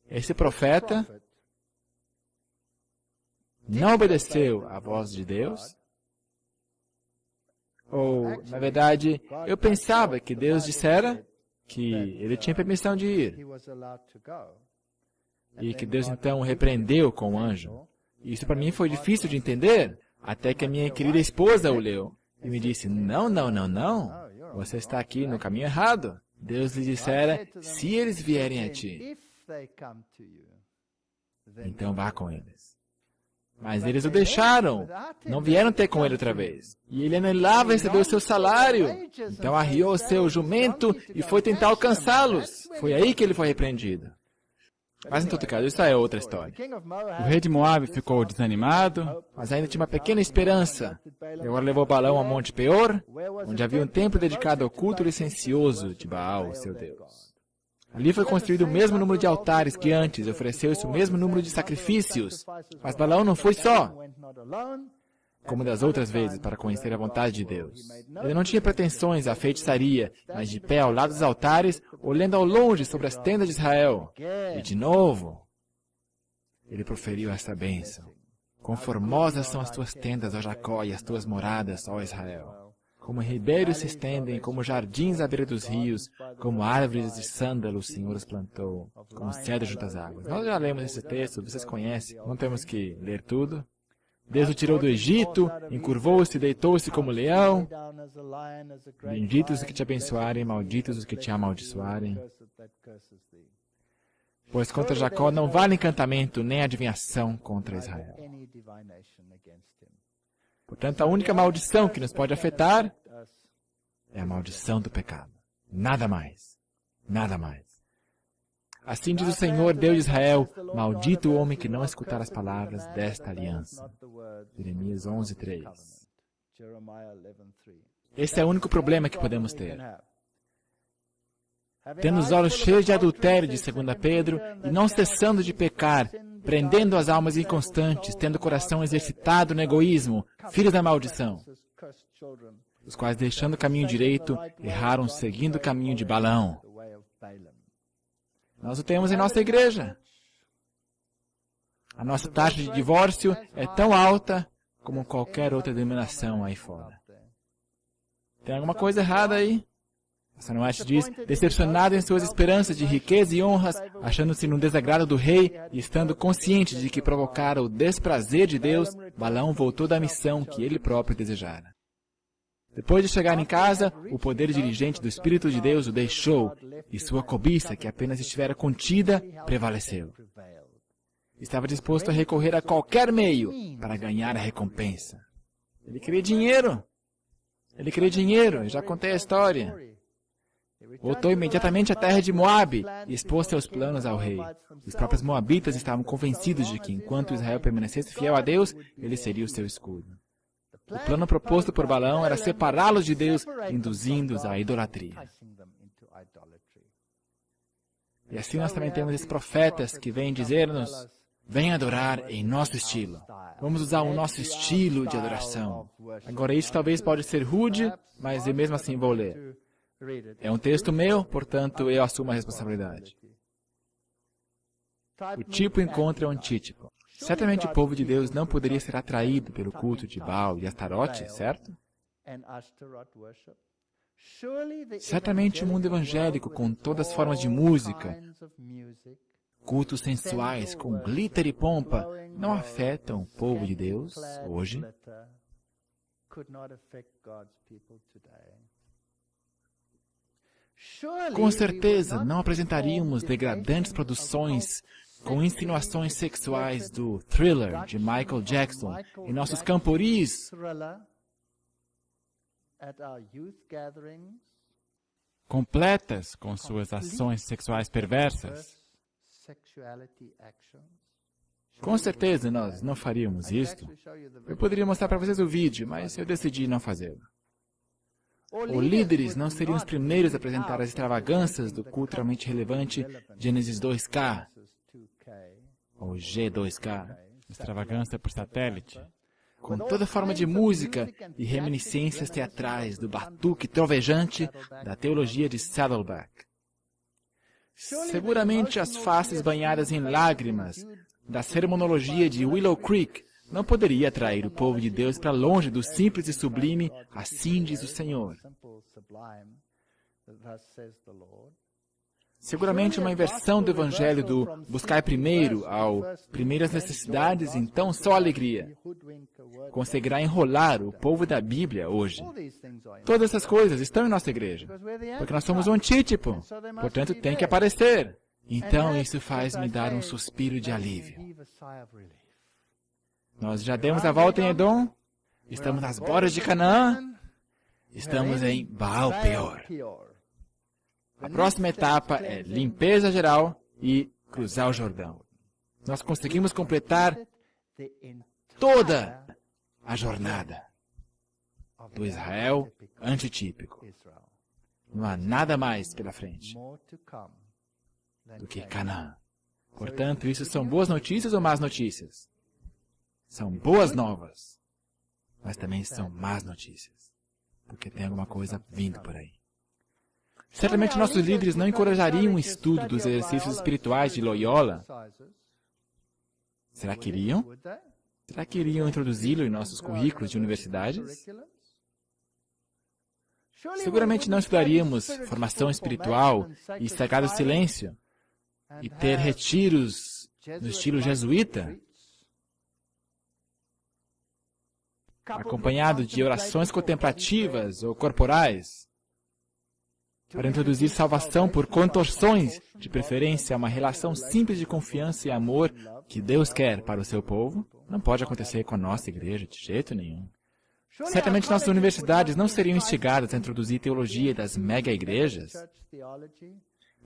B: esse profeta não obedeceu à voz de Deus? Ou, na verdade, eu pensava que Deus dissera que ele tinha permissão de ir. E que Deus então o repreendeu com o anjo. Isso para mim foi difícil de entender, até que a minha querida esposa o leu e me disse, não, não, não, não, você está aqui no caminho errado. Deus lhe dissera, se eles vierem a ti, então vá com eles. Mas eles o deixaram, não vieram ter com ele outra vez. E ele anelava receber o seu salário. Então arriou o seu jumento e foi tentar alcançá-los. Foi aí que ele foi repreendido. Mas em todo caso, isso é outra história.
C: O rei de Moab ficou desanimado,
B: Mas ainda tinha uma pequena esperança. E agora levou Balaão ao Monte Peor, onde havia um templo dedicado ao culto licencioso de Baal, seu Deus. Ali foi construído o mesmo número de altares que antes, ofereceu-se o mesmo número de sacrifícios. Mas Balaão não foi só, como das outras vezes, para conhecer a vontade de Deus. Ele não tinha pretensões à feitiçaria, mas de pé ao lado dos altares, olhando ao longe sobre as tendas de Israel. E de novo, ele proferiu esta bênção. Quão formosas são as tuas tendas, ó Jacó, e as tuas moradas, ó Israel. Como ribeiros se estendem, como jardins à beira dos rios, como árvores de sândalo o Senhor os plantou, como cedro junto às águas. Nós já lemos esse texto, vocês conhecem, não temos que ler tudo. Deus o tirou do Egito, encurvou-se, deitou-se como leão. Benditos os que te abençoarem, malditos os que te amaldiçoarem. Pois contra Jacó não vale encantamento, nem adivinhação contra Israel. Portanto, a única maldição que nos pode afetar é a maldição do pecado. Nada mais. Nada mais. Assim diz o Senhor, Deus de Israel, maldito o homem que não escutar as palavras desta aliança. Jeremias 11:3. Esse é o único problema que podemos ter. Tendo os olhos cheios de adultério, de 2 Pedro, e não cessando de pecar, prendendo as almas inconstantes, tendo o coração exercitado no egoísmo, filhos da maldição, os quais, deixando o caminho direito, erraram seguindo o caminho de Balaão. Nós o temos em nossa igreja. A nossa taxa de divórcio é tão alta como qualquer outra denominação aí fora. Tem alguma coisa errada aí? Pastor White diz, decepcionado em suas esperanças de riqueza e honras, achando-se no desagrado do rei e estando consciente de que provocara o desprazer de Deus, Balaão voltou da missão que ele próprio desejara. Depois de chegar em casa, o poder dirigente do Espírito de Deus o deixou, e sua cobiça, que apenas estivera contida, prevaleceu. Estava disposto a recorrer a qualquer meio para ganhar a recompensa. Ele queria dinheiro. Ele queria dinheiro, eu já contei a história. Voltou imediatamente à terra de Moabe e expôs seus planos ao rei. Os próprios moabitas estavam convencidos de que, enquanto Israel permanecesse fiel a Deus, ele seria o seu escudo. O plano proposto por Balaão era separá-los de Deus, induzindo-os à idolatria. E assim nós também temos esses profetas que vêm dizer-nos: vem adorar em nosso estilo. Vamos usar o nosso estilo de adoração. Agora, isso talvez pode ser rude, mas eu mesmo assim vou ler. É um texto meu, portanto, eu assumo a responsabilidade. O tipo encontra o antítipo. Certamente o povo de Deus não poderia ser atraído pelo culto de Baal e Astarote, certo? Certamente o mundo evangélico, com todas as formas de música, cultos sensuais com glitter e pompa, não afetam o povo de Deus hoje. Com certeza, não apresentaríamos degradantes produções com insinuações sexuais do Thriller de Michael Jackson em nossos camporis, completas com suas ações sexuais perversas. Com certeza, nós não faríamos isto. Eu poderia mostrar para vocês o vídeo, mas eu decidi não fazê-lo. Os líderes não seriam os primeiros a apresentar as extravagâncias do culturalmente relevante Gênesis 2K, ou G2K, extravagância por satélite, com toda forma de música e reminiscências teatrais do batuque trovejante da teologia de Saddleback. Seguramente as faces banhadas em lágrimas da sermonologia de Willow Creek não poderia atrair o povo de Deus para longe do simples e sublime, assim diz o Senhor. Seguramente uma inversão do evangelho do buscar primeiro ao primeiras necessidades, então só alegria, conseguirá enrolar o povo da Bíblia hoje. Todas essas coisas estão em nossa igreja, porque nós somos um antítipo, portanto tem que aparecer. Então isso faz-me dar um suspiro de alívio. Nós já demos a volta em Edom, estamos nas bordas de Canaã, estamos em Baal Peor. A próxima etapa é limpeza geral e cruzar o Jordão. Nós conseguimos completar toda a jornada do Israel antitípico. Não há nada mais pela frente do que Canaã. Portanto, isso são boas notícias ou más notícias? São boas novas, mas também são más notícias, porque tem alguma coisa vindo por aí. Certamente nossos líderes não encorajariam o estudo dos exercícios espirituais de Loyola. Será que iriam? Será que iriam introduzi-lo em nossos currículos de universidades? Seguramente não estudaríamos formação espiritual e sagrado silêncio e ter retiros no estilo jesuíta, acompanhado de orações contemplativas ou corporais, para introduzir salvação por contorções, de preferência uma relação simples de confiança e amor que Deus quer para o seu povo. Não pode acontecer com a nossa igreja de jeito nenhum. Certamente nossas universidades não seriam instigadas a introduzir teologia das mega-igrejas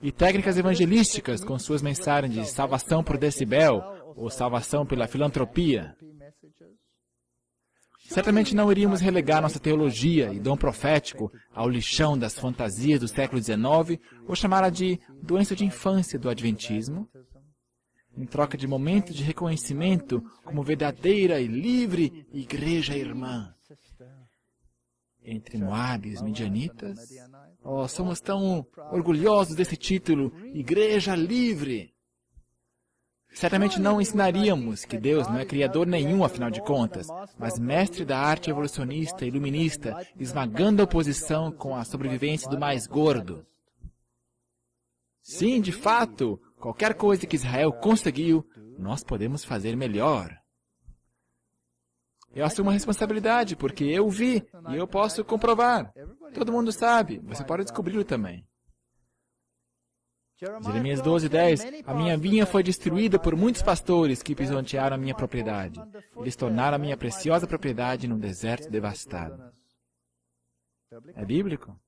B: e técnicas evangelísticas com suas mensagens de salvação por decibel ou salvação pela filantropia. Certamente não iríamos relegar nossa teologia e dom profético ao lixão das fantasias do século XIX ou chamá-la de doença de infância do adventismo, em troca de momentos de reconhecimento como verdadeira e livre igreja irmã. Entre Moabe e os midianitas, somos tão orgulhosos desse título, Igreja Livre. Certamente não ensinaríamos que Deus não é criador nenhum, afinal de contas, mas mestre da arte evolucionista e iluminista, esmagando a oposição com a sobrevivência do mais gordo. Sim, de fato, qualquer coisa que Israel conseguiu, nós podemos fazer melhor. Eu assumo a responsabilidade, porque eu vi e eu posso comprovar. Todo mundo sabe, você pode descobri-lo também. Jeremias 12:10. A minha vinha foi destruída por muitos pastores que pisotearam a minha propriedade. Eles tornaram a minha preciosa propriedade num deserto devastado. É bíblico?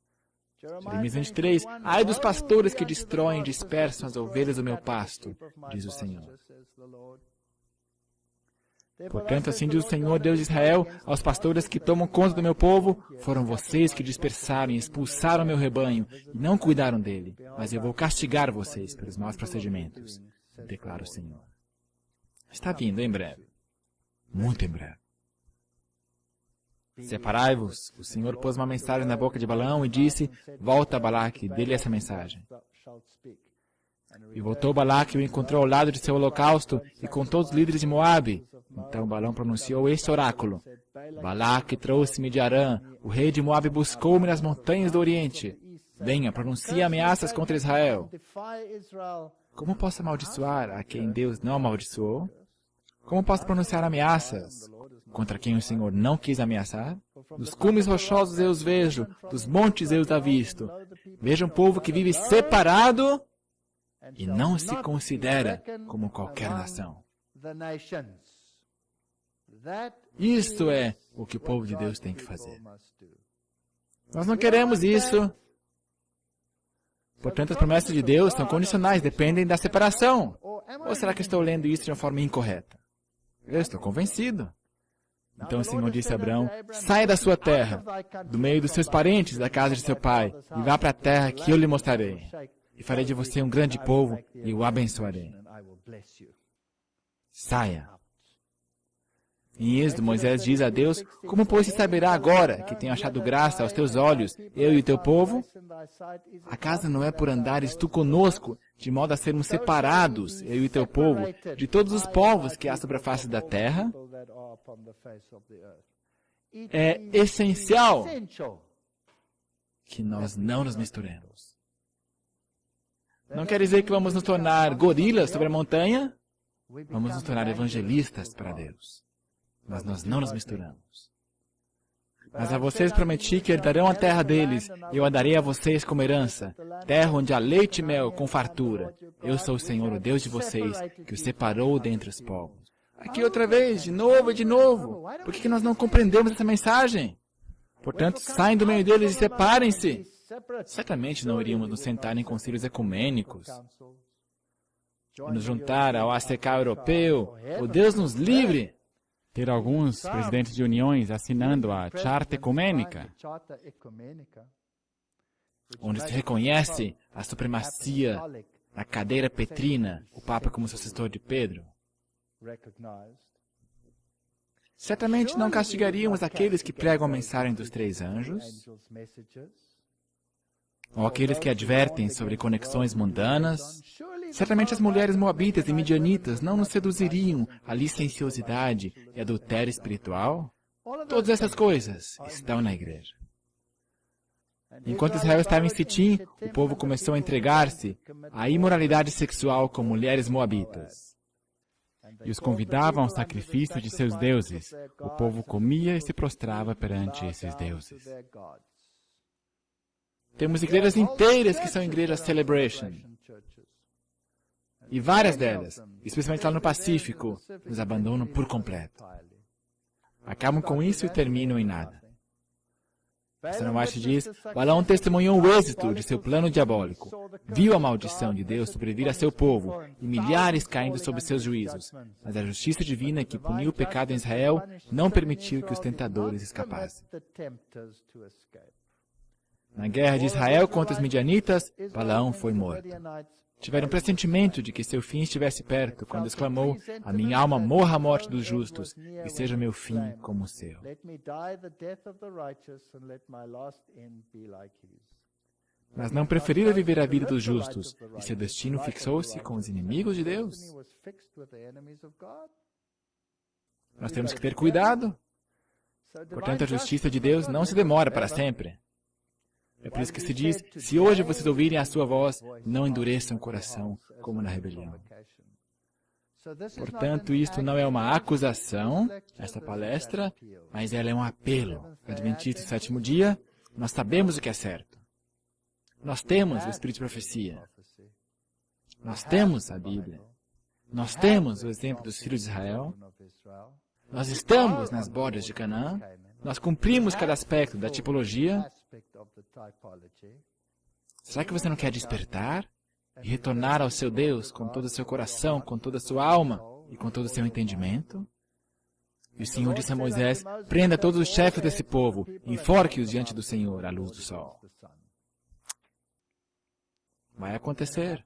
B: Jeremias 23. Ai dos pastores que destroem e dispersam as ovelhas do meu pasto, diz o Senhor. Portanto, assim diz o Senhor, Deus de Israel, aos pastores que tomam conta do meu povo, foram vocês que dispersaram e expulsaram meu rebanho e não cuidaram dele, mas eu vou castigar vocês pelos maus procedimentos, declara o Senhor. Está vindo em breve. Muito em breve. Separai-vos. O Senhor pôs uma mensagem na boca de Balaão e disse, volta a Balaque, dê-lhe essa mensagem. E voltou Balaque e o encontrou ao lado de seu holocausto e com todos os líderes de Moabe. Então Balaão pronunciou este oráculo. Balaque trouxe-me de Arã, o rei de Moabe buscou-me nas montanhas do Oriente. Venha, pronuncie ameaças contra Israel. Como posso amaldiçoar a quem Deus não amaldiçoou? Como posso pronunciar ameaças contra quem o Senhor não quis ameaçar? Dos cumes rochosos eu os vejo, dos montes eu os avisto. Veja um povo que vive separado e não se considera como qualquer nação. Isto é o que o povo de Deus tem que fazer. Nós não queremos isso. Portanto, as promessas de Deus são condicionais, dependem da separação. Ou será que estou lendo isso de uma forma incorreta? Eu estou convencido. Então o Senhor disse a Abraão, saia da sua terra, do meio dos seus parentes, da casa de seu pai, e vá para a terra que eu lhe mostrarei. E farei de você um grande povo e o abençoarei. Saia. Em Êxodo, Moisés diz a Deus, como pois se saberá agora que tenho achado graça aos teus olhos, eu e o teu povo? Acaso não é por andares tu conosco, de modo a sermos separados, eu e o teu povo, de todos os povos que há sobre a face da terra? É essencial que nós não nos misturemos. Não quer dizer que vamos nos tornar gorilas sobre a montanha? Vamos nos tornar evangelistas para Deus. Mas nós não nos misturamos. Mas a vocês prometi que herdarão a terra deles, e eu a darei a vocês como herança, terra onde há leite e mel com fartura. Eu sou o Senhor, o Deus de vocês, que os separou dentre os povos. Aqui outra vez, de novo e de novo. Por que nós não compreendemos essa mensagem? Portanto, saem do meio deles e separem-se. Certamente não iríamos nos sentar em concílios ecumênicos, nos juntar ao ACK europeu. O Deus nos livre!
C: Ter alguns presidentes de uniões assinando a Charta Ecumênica,
B: onde se reconhece a supremacia da cadeira petrina, o Papa como sucessor de Pedro. Certamente não castigaríamos aqueles que pregam a mensagem dos 3 anjos, ou aqueles que advertem sobre conexões mundanas. Certamente as mulheres moabitas e midianitas não nos seduziriam à licenciosidade e adultério espiritual. Todas essas coisas estão na igreja. Enquanto Israel estava em Sitim, o povo começou a entregar-se à imoralidade sexual com mulheres moabitas.
C: e os convidavam ao sacrifício de seus deuses. O povo comia e se prostrava perante esses deuses.
B: Temos igrejas inteiras que são igrejas Celebration. E várias delas, especialmente lá no Pacífico, nos abandonam por completo. Acabam com isso e terminam em nada. Pastor White diz, Balaão testemunhou o êxito de seu plano diabólico. Viu a maldição de Deus sobrevir a seu povo e milhares caindo sob seus juízos. Mas a justiça divina que puniu o pecado em Israel não permitiu que os tentadores escapassem. Na guerra de Israel contra os midianitas, Balaão foi morto. Tiveram um pressentimento de que seu fim estivesse perto, quando exclamou, a minha alma morra a morte dos justos, e seja meu fim como o seu. Mas não preferiram viver a vida dos justos, e seu destino fixou-se com os inimigos de Deus. Nós temos que ter cuidado. Portanto, a justiça de Deus não se demora para sempre. É por isso que se diz, se hoje vocês ouvirem a sua voz, não endureçam o coração como na rebelião. Portanto, isto não é uma acusação, esta palestra, mas ela é um apelo. Adventista do sétimo dia, nós sabemos o que é certo. Nós temos o Espírito de Profecia. Nós temos a Bíblia. Nós temos o exemplo dos filhos de Israel. Nós estamos nas bordas de Canaã. Nós cumprimos cada aspecto da tipologia. Será que você não quer despertar e retornar ao seu Deus com todo o seu coração, com toda a sua alma e com todo o seu entendimento? E o Senhor disse a Moisés, prenda todos os chefes desse povo e enforque-os diante do Senhor à luz do sol. Vai acontecer.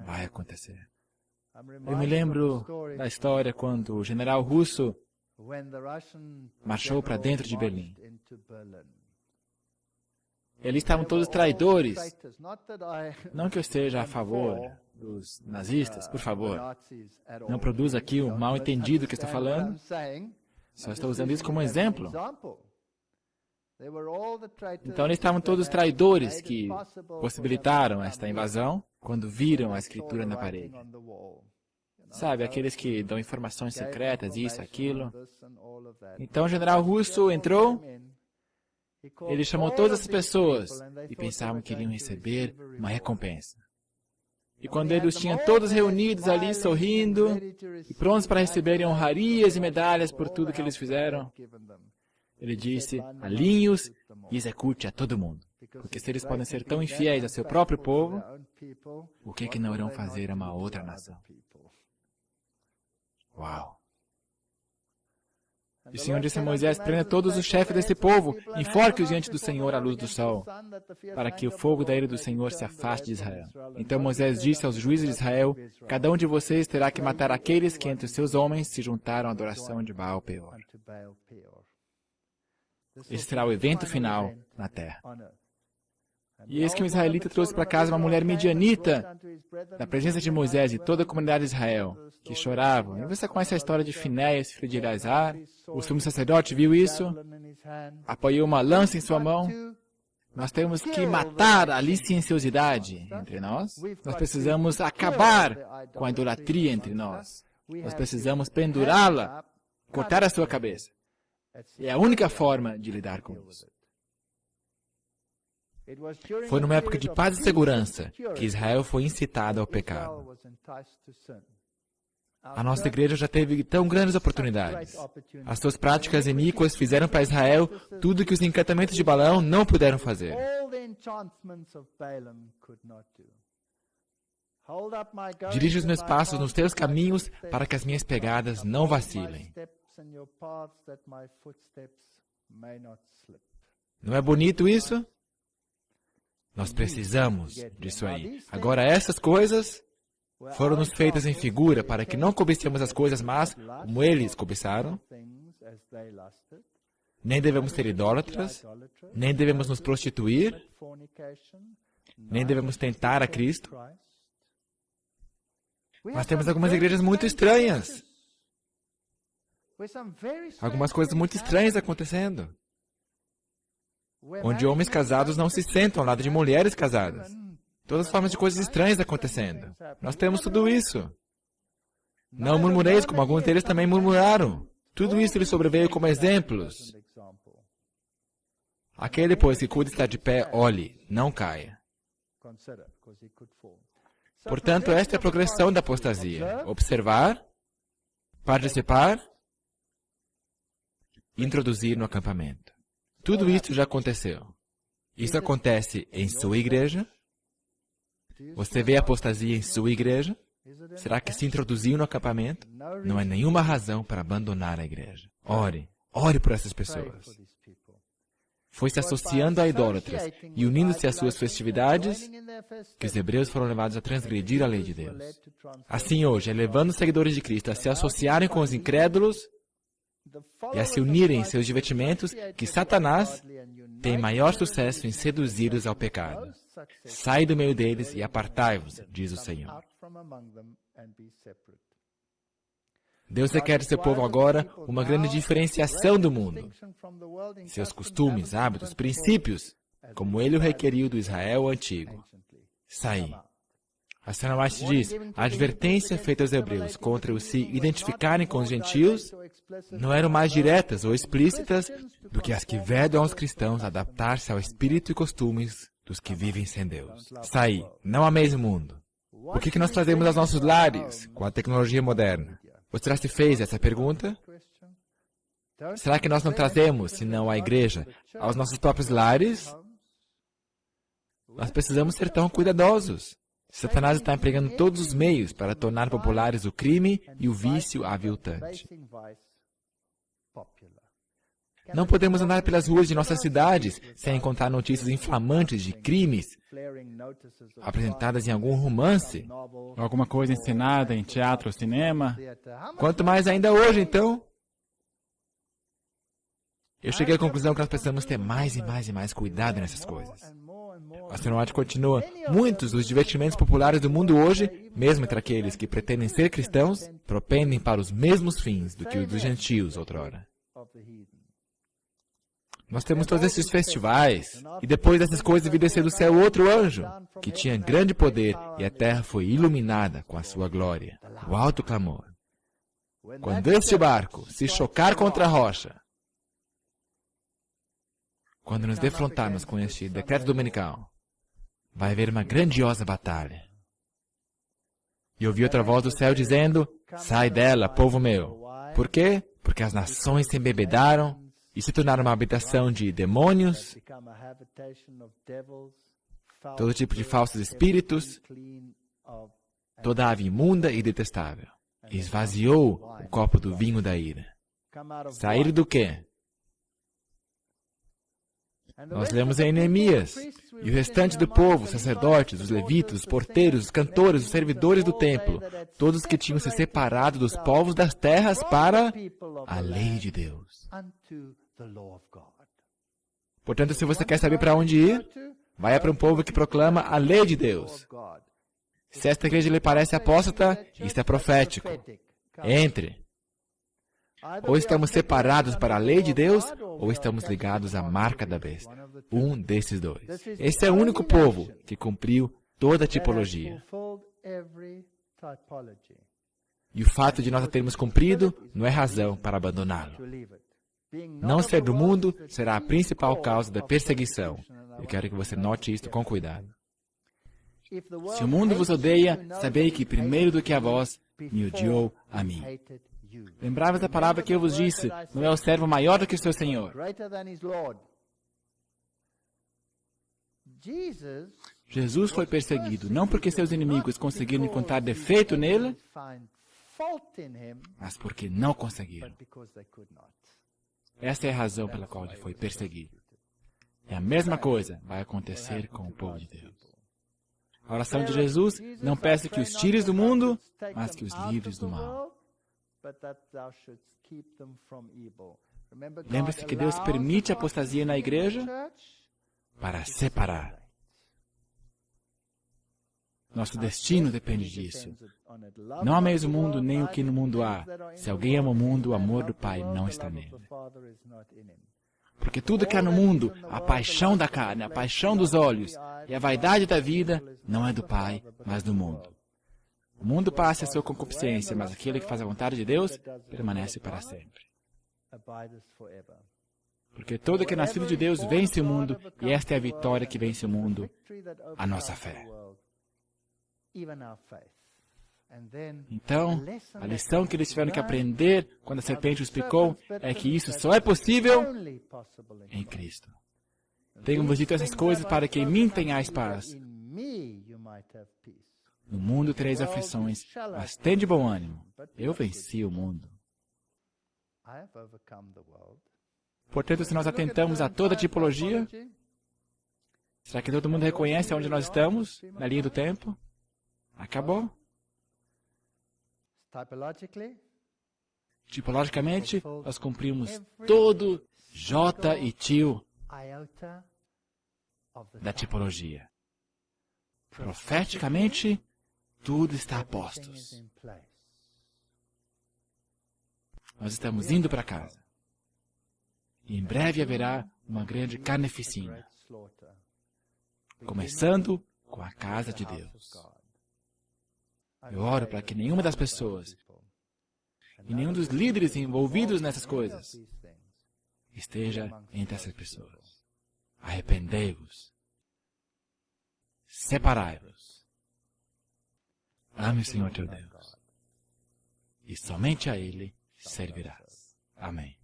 B: Vai acontecer. Eu me lembro da história quando o general russo marchou para dentro de Berlim. Eles estavam todos traidores. Não que eu esteja a favor dos nazistas, por favor. Não produza aqui o mal entendido que estou falando. Só estou usando isso como exemplo. Então eles estavam todos traidores que possibilitaram esta invasão quando viram a escritura na parede. Sabe, aqueles que dão informações secretas, isso, aquilo. Então o general russo entrou, ele chamou todas as pessoas e pensavam que iriam receber uma recompensa. E quando ele os tinha todos reunidos ali, sorrindo, e prontos para receberem honrarias e medalhas por tudo que eles fizeram, ele disse, alinhe-os e execute a todo mundo. Porque se eles podem ser tão infiéis a seu próprio povo, o que não irão fazer a uma outra nação? Uau! E o Senhor disse a Moisés, prenda todos os chefes desse povo, enforque-os diante do Senhor à luz do sol, para que o fogo da ira do Senhor se afaste de Israel. Então Moisés disse aos juízes de Israel, cada um de vocês terá que matar aqueles que entre os seus homens se juntaram à adoração de Baal Peor. Esse será o evento final na terra. E eis que um israelita trouxe para casa uma mulher midianita, na presença de Moisés e toda a comunidade de Israel, que choravam. E você conhece a história de Finéias, filho de Eleazar? O sumo sacerdote viu isso, apoiou uma lança em sua mão. Nós temos que matar a licenciosidade entre nós. Nós precisamos acabar com a idolatria entre nós. Nós precisamos pendurá-la, cortar a sua cabeça. É a única forma de lidar com isso. Foi numa época de paz e segurança que Israel foi incitado ao pecado. A nossa igreja já teve tão grandes oportunidades. As suas práticas iníquas fizeram para Israel tudo que os encantamentos de Balaão não puderam fazer. Dirige os meus passos nos teus caminhos para que as minhas pegadas não vacilem. Não é bonito isso? Nós precisamos disso aí. Agora, essas coisas foram-nos feitas em figura para que não cobicemos as coisas más como eles cobiçaram. Nem devemos ser idólatras, nem devemos nos prostituir, nem devemos tentar a Cristo. Nós temos algumas igrejas muito estranhas. Algumas coisas muito estranhas acontecendo. Onde homens casados não se sentam ao lado de mulheres casadas. Todas as formas de coisas estranhas acontecendo. Nós temos tudo isso. Não murmureis, como alguns deles também murmuraram. Tudo isso lhe sobreveio como exemplos. Aquele, pois, que cuida estar de pé, olhe, não caia. Portanto, esta é a progressão da apostasia. Observar, participar, introduzir no acampamento. Tudo isso já aconteceu. Isso acontece em sua igreja? Você vê a apostasia em sua igreja? Será que se introduziu no acampamento? Não há nenhuma razão para abandonar a igreja. Ore. Ore por essas pessoas. Foi se associando a idólatras e unindo-se às suas festividades que os hebreus foram levados a transgredir a lei de Deus. Assim hoje, levando os seguidores de Cristo a se associarem com os incrédulos e a se unirem em seus divertimentos, que Satanás tem maior sucesso em seduzi-los ao pecado. Sai do meio deles e apartai-vos, diz o Senhor. Deus requer de seu povo agora uma grande diferenciação do mundo. Seus costumes, hábitos, princípios, como ele o requeriu do Israel antigo. Saí. A Sra. White diz, a advertência feita aos hebreus contra os se identificarem com os gentios não eram mais diretas ou explícitas do que as que vedam aos cristãos adaptar-se ao espírito e costumes dos que vivem sem Deus. Saí, não ameis o mundo. O que nós trazemos aos nossos lares com a tecnologia moderna? Você já se fez essa pergunta? Será que nós não trazemos, senão a igreja, aos nossos próprios lares? Nós precisamos ser tão cuidadosos. Satanás está empregando todos os meios para tornar populares o crime e o vício aviltante. Não podemos andar pelas ruas de nossas cidades sem encontrar notícias inflamantes de crimes apresentadas em algum romance.
C: Alguma coisa encenada em teatro ou cinema.
B: Quanto mais ainda hoje, então. Eu cheguei à conclusão que nós precisamos ter mais e mais e mais cuidado nessas coisas. A Sra. White continua, muitos dos divertimentos populares do mundo hoje, mesmo entre aqueles que pretendem ser cristãos, propendem para os mesmos fins do que os dos gentios outrora. Nós temos todos esses festivais, e depois dessas coisas vi descer do céu outro anjo, que tinha grande poder, e a terra foi iluminada com a sua glória. O alto clamor. Quando este barco se chocar contra a rocha, quando nos defrontarmos com este decreto dominical, vai haver uma grandiosa batalha. E ouvi outra voz do céu dizendo, sai dela, povo meu. Por quê? Porque as nações se embebedaram e se tornaram uma habitação de demônios, todo tipo de falsos espíritos, toda ave imunda e detestável. E esvaziou o copo do vinho da ira. Sair do quê? Nós lemos em Neemias, e o restante do povo, os sacerdotes, os levitas, os porteiros, os cantores, os servidores do templo, todos que tinham se separado dos povos das terras para a lei de Deus. Portanto, se você quer saber para onde ir, vai para um povo que proclama a lei de Deus. Se esta igreja lhe parece apóstata, isto é profético. Entre. Ou estamos separados para a lei de Deus, ou estamos ligados à marca da besta. Um desses dois. Esse é o único povo que cumpriu toda a tipologia. E o fato de nós a termos cumprido não é razão para abandoná-lo. Não ser do mundo será a principal causa da perseguição. Eu quero que você note isto com cuidado. Se o mundo vos odeia, sabei que primeiro do que a vós, me odiou a mim. Lembrai-vos da palavra que eu vos disse, não é o servo maior do que o seu Senhor. Jesus foi perseguido, não porque seus inimigos conseguiram encontrar defeito nele, mas porque não conseguiram. Essa é a razão pela qual ele foi perseguido. E a mesma coisa vai acontecer com o povo de Deus. A oração de Jesus não peça que os tires do mundo, mas que os livres do mal. Lembre-se que Deus permite a apostasia na igreja para separar. Nosso destino depende disso. Não ameis o mundo nem o que no mundo há. Se alguém ama o mundo, o amor do Pai não está nele. Porque tudo que há no mundo, a paixão da carne, a paixão dos olhos e a vaidade da vida, não é do Pai, mas do mundo. O mundo passa a sua concupiscência, mas aquele que faz a vontade de Deus permanece para sempre. Porque todo que é nascido de Deus vence o mundo, e esta é a vitória que vence o mundo, a nossa fé. Então, a lição que eles tiveram que aprender quando a serpente os picou é que isso só é possível em Cristo. Tenho-vos dito essas coisas para que em mim tenhais paz. No mundo tereis aflições, mas tende bom ânimo. Eu venci o mundo. Portanto, se nós atentamos a toda a tipologia, será que todo mundo reconhece onde nós estamos, na linha do tempo? Acabou. Tipologicamente, nós cumprimos todo J e tio da tipologia. Profeticamente, tudo está a postos. Nós estamos indo para casa. E em breve haverá uma grande carneficina. Começando com a casa de Deus. Eu oro para que nenhuma das pessoas e nenhum dos líderes envolvidos nessas coisas esteja entre essas pessoas. Arrependei-vos. Separai-vos. Ame o Senhor teu Deus. E somente a Ele servirás. Amém.